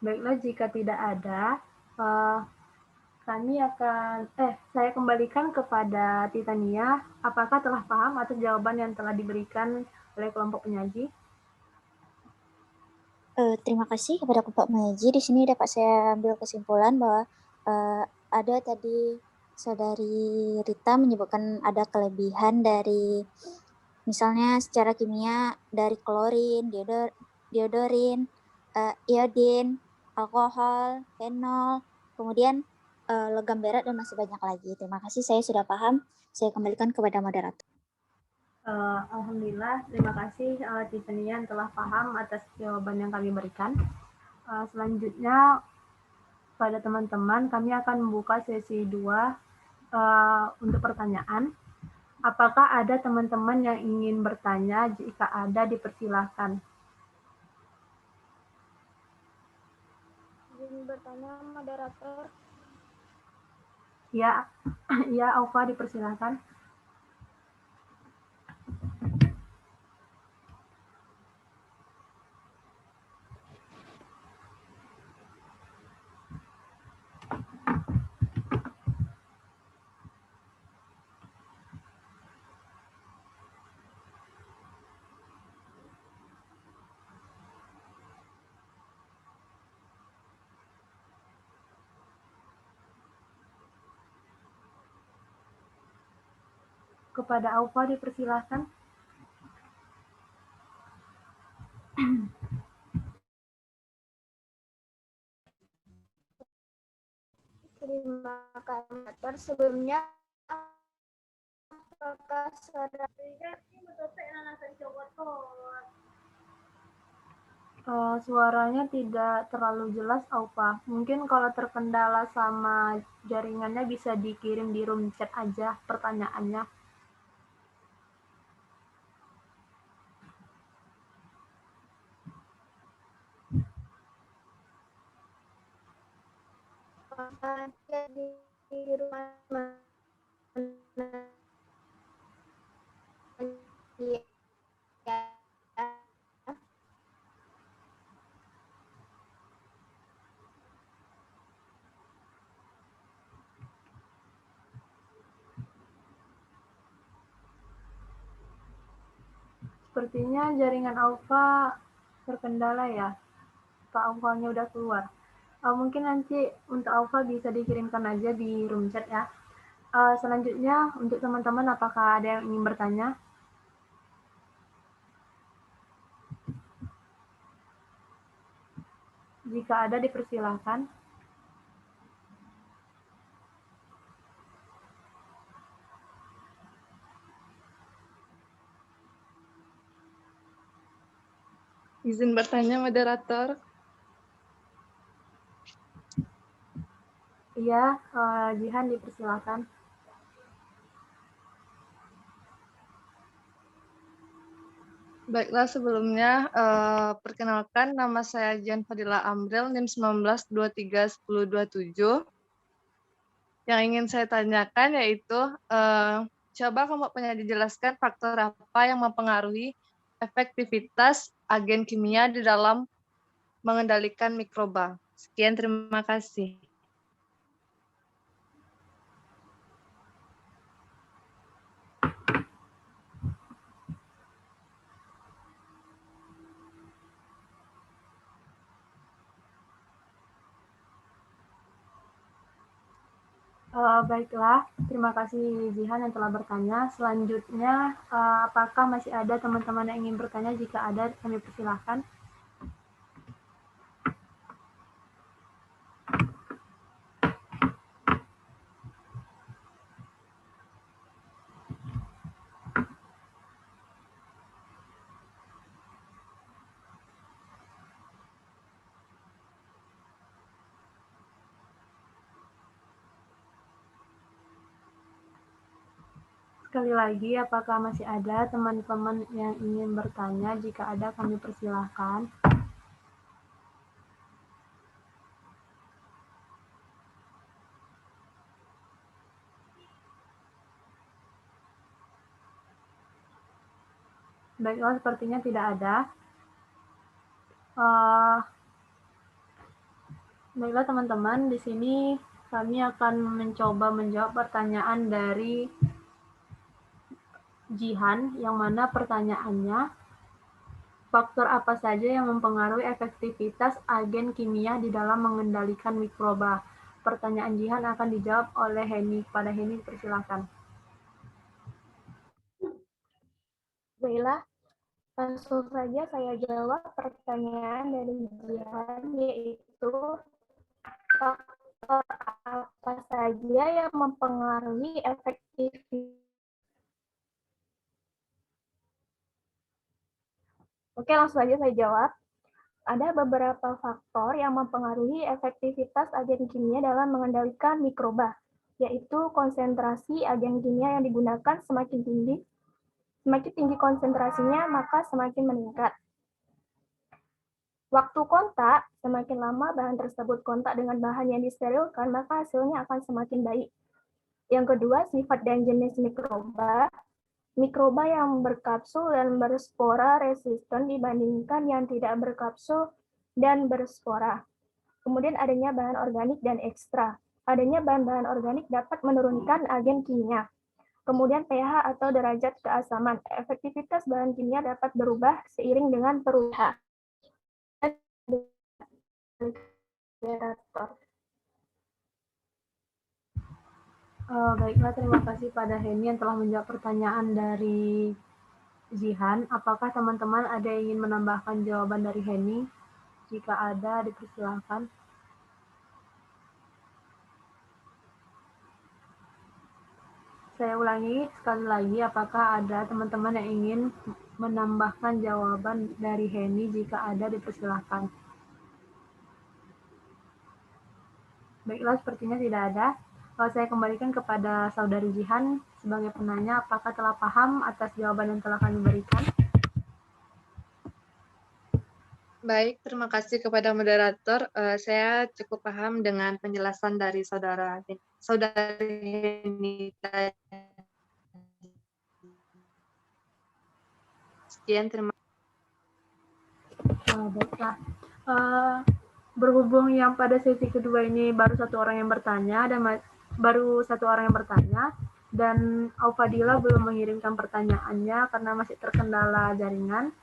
Baiklah, jika tidak ada, saya kembalikan kepada Titania. Apakah telah paham atas jawaban yang telah diberikan oleh kelompok penyaji? Terima kasih kepada kelompok penyaji. Di sini dapat saya ambil kesimpulan bahwa ada tadi saudari Rita menyebutkan ada kelebihan dari misalnya secara kimia dari klorin, deodorin, iodin, alkohol, fenol, kemudian logam berat dan masih banyak lagi. Terima kasih, saya sudah paham. Saya kembalikan kepada moderator. Alhamdulillah, terima kasih Tiffany yang telah paham atas jawaban yang kami berikan. Selanjutnya, pada teman-teman, kami akan membuka sesi 2 untuk pertanyaan. Apakah ada teman-teman yang ingin bertanya? Jika ada, dipersilahkan. Izin bertanya, moderator. Ya, Aufa, dipersilahkan. Kepada Aufa, dipersilahkan. Terima kasih, moderator. Sebelumnya Apakah saudara suaranya tidak terlalu jelas, Aupa. Mungkin kalau terkendala sama jaringannya bisa dikirim di room chat aja pertanyaannya. di rumah mana? Sepertinya jaringan Aufa terkendala ya. Pak Aufa-nya udah keluar. Mungkin nanti untuk Aufa bisa dikirimkan aja di room chat ya. Selanjutnya untuk teman-teman apakah ada yang ingin bertanya? Jika ada dipersilahkan. Izin bertanya, moderator. Iya, Jihan dipersilahkan. Baiklah, sebelumnya perkenalkan nama saya Jihan Fadila Amril, NIM 19231027. Yang ingin saya tanyakan yaitu, coba kelompoknya dijelaskan faktor apa yang mempengaruhi efektivitas agen kimia di dalam mengendalikan mikroba. Sekian, terima kasih. Baiklah, terima kasih Jihan yang telah bertanya. Selanjutnya, apakah masih ada teman-teman yang ingin bertanya? Jika ada, kami persilahkan. Sekali lagi, apakah masih ada teman-teman yang ingin bertanya? Jika ada, kami persilahkan. Baiklah, sepertinya tidak ada. Baiklah teman-teman, di sini kami akan mencoba menjawab pertanyaan dari Jihan, yang mana pertanyaannya, faktor apa saja yang mempengaruhi efektivitas agen kimia di dalam mengendalikan mikroba? Pertanyaan Jihan akan dijawab oleh Heni. Pada Heni, persilakan. Baiklah, langsung saja saya jawab pertanyaan dari Jihan, yaitu faktor apa saja yang mempengaruhi efektivitas. Oke, langsung saja saya jawab. Ada beberapa faktor yang mempengaruhi efektivitas agen kimia dalam mengendalikan mikroba, yaitu konsentrasi agen kimia yang digunakan semakin tinggi. Semakin tinggi konsentrasinya, maka semakin meningkat. Waktu kontak, semakin lama bahan tersebut kontak dengan bahan yang disterilkan, maka hasilnya akan semakin baik. Yang kedua, sifat dan jenis mikroba. Mikroba yang berkapsul dan berspora resisten dibandingkan yang tidak berkapsul dan berspora. Kemudian adanya bahan organik dan ekstra. Adanya bahan-bahan organik dapat menurunkan agen kimia. Kemudian pH atau derajat keasaman. Efektivitas bahan kimia dapat berubah seiring dengan perubahan. Baiklah, terima kasih pada Heni yang telah menjawab pertanyaan dari Jihan. Apakah teman-teman ada yang ingin menambahkan jawaban dari Heni? Jika ada, dipersilahkan. Saya ulangi sekali lagi, apakah ada teman-teman yang ingin menambahkan jawaban dari Heni? Jika ada, dipersilahkan. Baiklah, sepertinya tidak ada. Saya kembalikan kepada Saudari Jihan sebagai penanya, apakah telah paham atas jawaban yang telah kami berikan? Baik, terima kasih kepada moderator. Saya cukup paham dengan penjelasan dari saudari Nita. Sekian, terima kasih. Baiklah. Berhubung yang pada sesi kedua ini baru satu orang yang bertanya dan Aufadila belum mengirimkan pertanyaannya karena masih terkendala jaringan.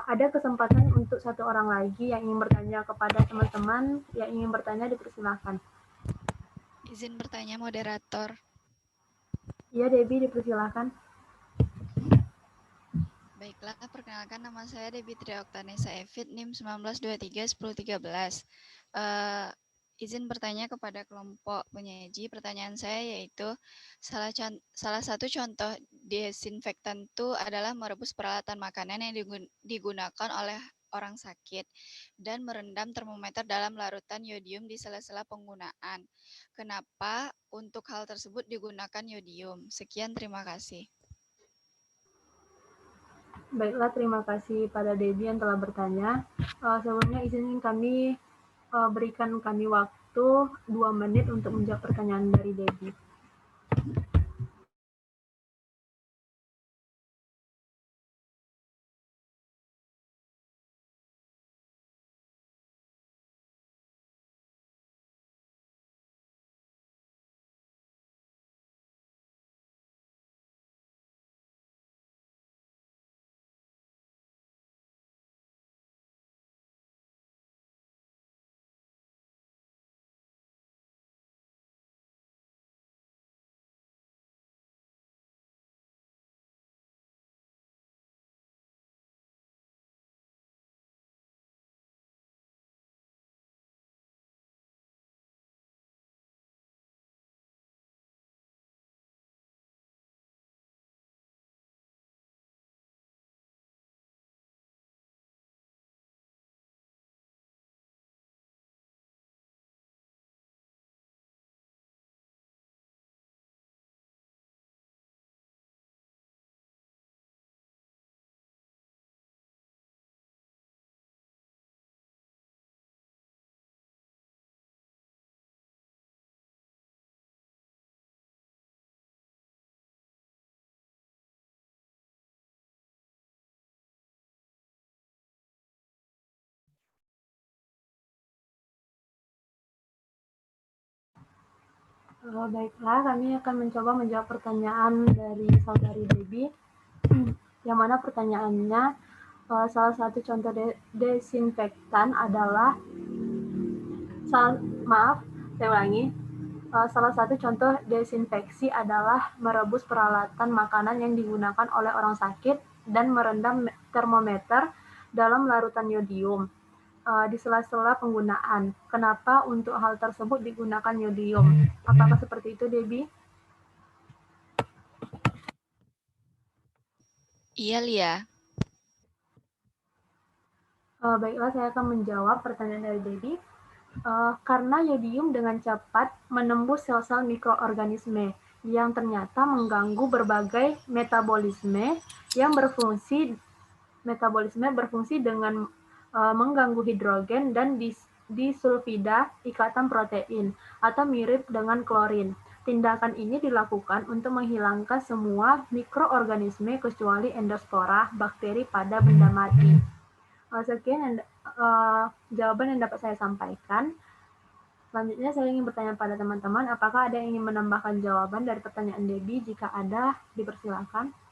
Ada kesempatan untuk satu orang lagi yang ingin bertanya kepada teman-teman yang ingin bertanya, dipersilahkan. Izin bertanya moderator. Iya, Debbie, dipersilahkan. Baiklah, perkenalkan nama saya Debbie Trioktanesa Evit, NIM 19231013. Izin bertanya kepada kelompok penyaji. Pertanyaan saya yaitu salah satu contoh desinfektan itu adalah merebus peralatan makanan yang digunakan oleh orang sakit dan merendam termometer dalam larutan yodium di sela-sela penggunaan. Kenapa untuk hal tersebut digunakan yodium? Sekian, terima kasih. Baiklah, terima kasih pada Debbie yang telah bertanya. Sebelumnya izin kami berikan kami waktu 2 menit untuk menjawab pertanyaan dari Debbie. Baiklah, kami akan mencoba menjawab pertanyaan dari saudari Debbie, yang mana pertanyaannya, salah satu contoh desinfektan adalah, saya ulangi, salah satu contoh desinfeksi adalah merebus peralatan makanan yang digunakan oleh orang sakit dan merendam termometer dalam larutan yodium di sela-sela penggunaan. Kenapa untuk hal tersebut digunakan yodium? Apakah seperti itu, Debbie? Iya, Lia. Baiklah, saya akan menjawab pertanyaan dari Debbie. Karena yodium dengan cepat menembus sel-sel mikroorganisme yang ternyata mengganggu berbagai metabolisme berfungsi dengan mengganggu hidrogen dan disulfida ikatan protein atau mirip dengan klorin. Tindakan ini dilakukan untuk menghilangkan semua mikroorganisme kecuali endospora, bakteri pada benda mati. Sekian jawaban yang dapat saya sampaikan. Selanjutnya saya ingin bertanya pada teman-teman, apakah ada yang ingin menambahkan jawaban dari pertanyaan Debbie? Jika ada, dipersilakan.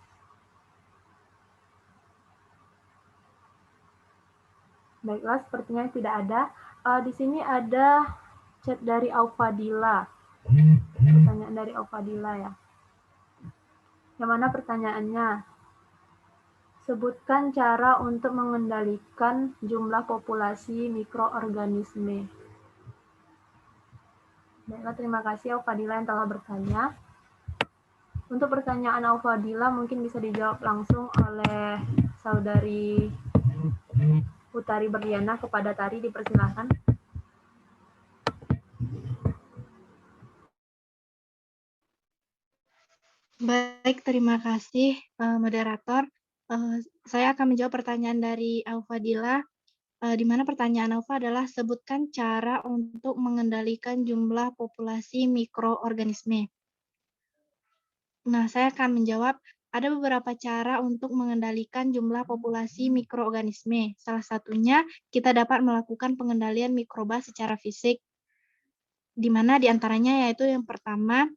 Baiklah, sepertinya tidak ada. Di sini ada chat dari Aufadila. Pertanyaan dari Aufadila ya. Yang mana pertanyaannya? Sebutkan cara untuk mengendalikan jumlah populasi mikroorganisme. Baiklah, terima kasih Aufadila yang telah bertanya. Untuk pertanyaan Al-Fadila mungkin bisa dijawab langsung oleh Saudari Utari Berliana. Kepada Tari dipersilahkan. Baik, terima kasih moderator. Saya akan menjawab pertanyaan dari Al-Fadila, di mana pertanyaan Alfa adalah sebutkan cara untuk mengendalikan jumlah populasi mikroorganisme. Nah, saya akan menjawab, ada beberapa cara untuk mengendalikan jumlah populasi mikroorganisme. Salah satunya, kita dapat melakukan pengendalian mikroba secara fisik, di mana diantaranya yaitu yang pertama,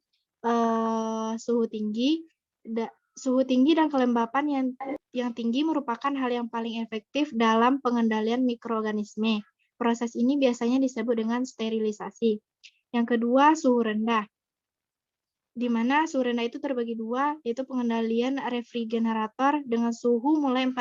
suhu tinggi dan kelembapan yang tinggi merupakan hal yang paling efektif dalam pengendalian mikroorganisme. Proses ini biasanya disebut dengan sterilisasi. Yang kedua, suhu rendah, di mana suhu rendah itu terbagi dua, yaitu pengendalian refrigerator dengan suhu mulai 4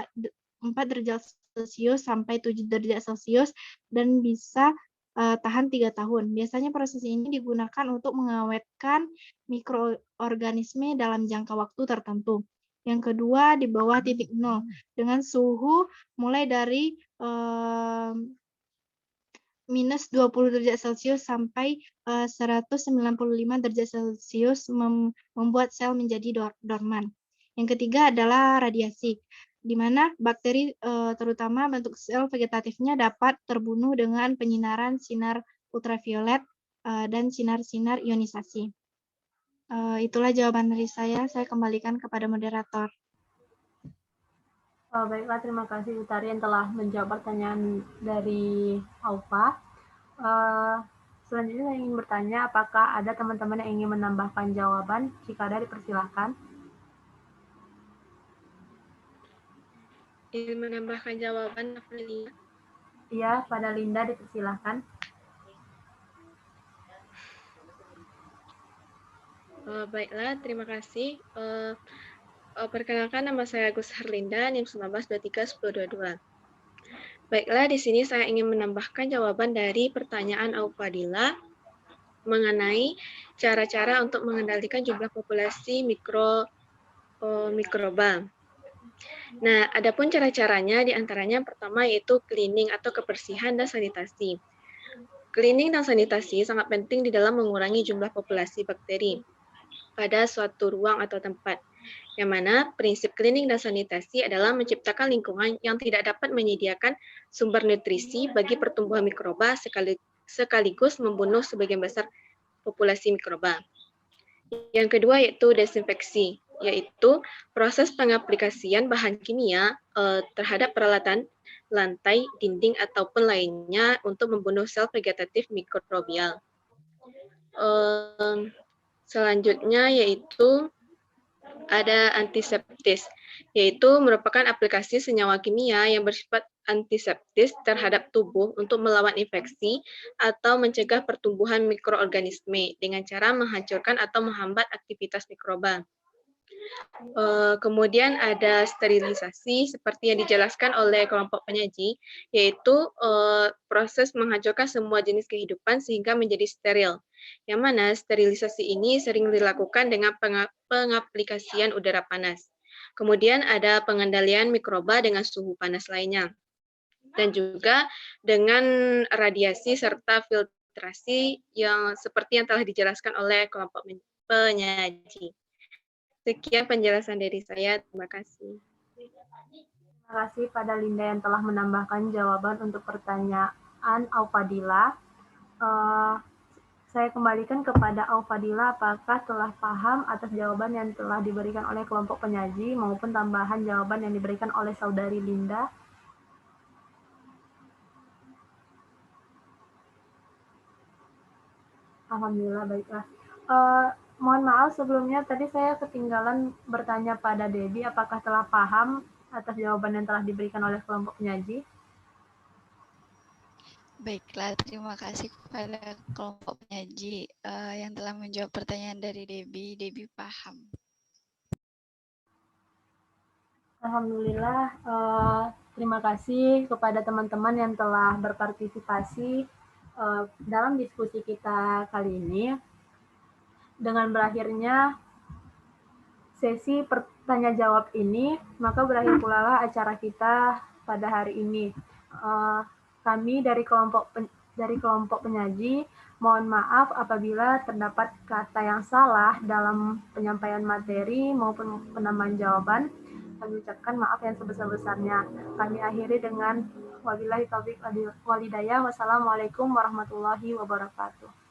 derajat Celcius sampai 7 derajat Celcius dan bisa tahan 3 tahun. Biasanya proses ini digunakan untuk mengawetkan mikroorganisme dalam jangka waktu tertentu. Yang kedua, di bawah titik nol, dengan suhu mulai dari minus 20 derajat Celcius sampai 195 derajat Celcius membuat sel menjadi dorman. Yang ketiga adalah radiasi, di mana bakteri terutama bentuk sel vegetatifnya dapat terbunuh dengan penyinaran sinar ultraviolet dan sinar-sinar ionisasi. Itulah jawaban dari saya kembalikan kepada moderator. Baiklah, terima kasih Utari yang telah menjawab pertanyaan dari Aufa. Selanjutnya saya ingin bertanya, apakah ada teman-teman yang ingin menambahkan jawaban? Jika ada, dipersilahkan. Ingin menambahkan jawaban, Linda? Iya, pada Linda, dipersilahkan. Baiklah, terima kasih. Perkenalkan, nama saya Agus Harlinda, NIM 19231022. Baiklah, di sini saya ingin menambahkan jawaban dari pertanyaan Aufadila mengenai cara-cara untuk mengendalikan jumlah populasi mikroba. Nah, adapun cara-caranya diantaranya pertama yaitu cleaning atau kebersihan dan sanitasi. Cleaning dan sanitasi sangat penting di dalam mengurangi jumlah populasi bakteri pada suatu ruang atau tempat, yang mana prinsip cleaning dan sanitasi adalah menciptakan lingkungan yang tidak dapat menyediakan sumber nutrisi bagi pertumbuhan mikroba sekaligus membunuh sebagian besar populasi mikroba. Yang kedua yaitu desinfeksi, yaitu proses pengaplikasian bahan kimia terhadap peralatan, lantai, dinding, ataupun lainnya untuk membunuh sel vegetatif mikrobial. Selanjutnya yaitu ada antiseptis, yaitu merupakan aplikasi senyawa kimia yang bersifat antiseptis terhadap tubuh untuk melawan infeksi atau mencegah pertumbuhan mikroorganisme dengan cara menghancurkan atau menghambat aktivitas mikroba. Kemudian ada sterilisasi seperti yang dijelaskan oleh kelompok penyaji, yaitu proses menghancurkan semua jenis kehidupan sehingga menjadi steril. Yang mana sterilisasi ini sering dilakukan dengan pengaplikasian udara panas. Kemudian ada pengendalian mikroba dengan suhu panas lainnya. Dan juga dengan radiasi serta filtrasi yang seperti yang telah dijelaskan oleh kelompok penyaji. Sekian penjelasan dari saya. Terima kasih. Terima kasih pada Linda yang telah menambahkan jawaban untuk pertanyaan Aufadila. Saya kembalikan kepada Aufadila, apakah telah paham atas jawaban yang telah diberikan oleh kelompok penyaji maupun tambahan jawaban yang diberikan oleh Saudari Linda? Alhamdulillah, baiklah. Mohon maaf sebelumnya tadi saya ketinggalan bertanya pada Debbie apakah telah paham atas jawaban yang telah diberikan oleh kelompok penyaji. Baiklah, terima kasih kepada kelompok penyaji yang telah menjawab pertanyaan dari Debbie. Debbie paham. Alhamdulillah, terima kasih kepada teman-teman yang telah berpartisipasi dalam diskusi kita kali ini. Dengan berakhirnya sesi tanya jawab ini, maka berakhir pula lah acara kita pada hari ini. Kami dari kelompok penyaji mohon maaf apabila terdapat kata yang salah dalam penyampaian materi maupun penambahan jawaban. Kami ucapkan maaf yang sebesar-besarnya. Kami akhiri dengan wabillahi taufiq wal hidayah. Wassalamualaikum warahmatullahi wabarakatuh.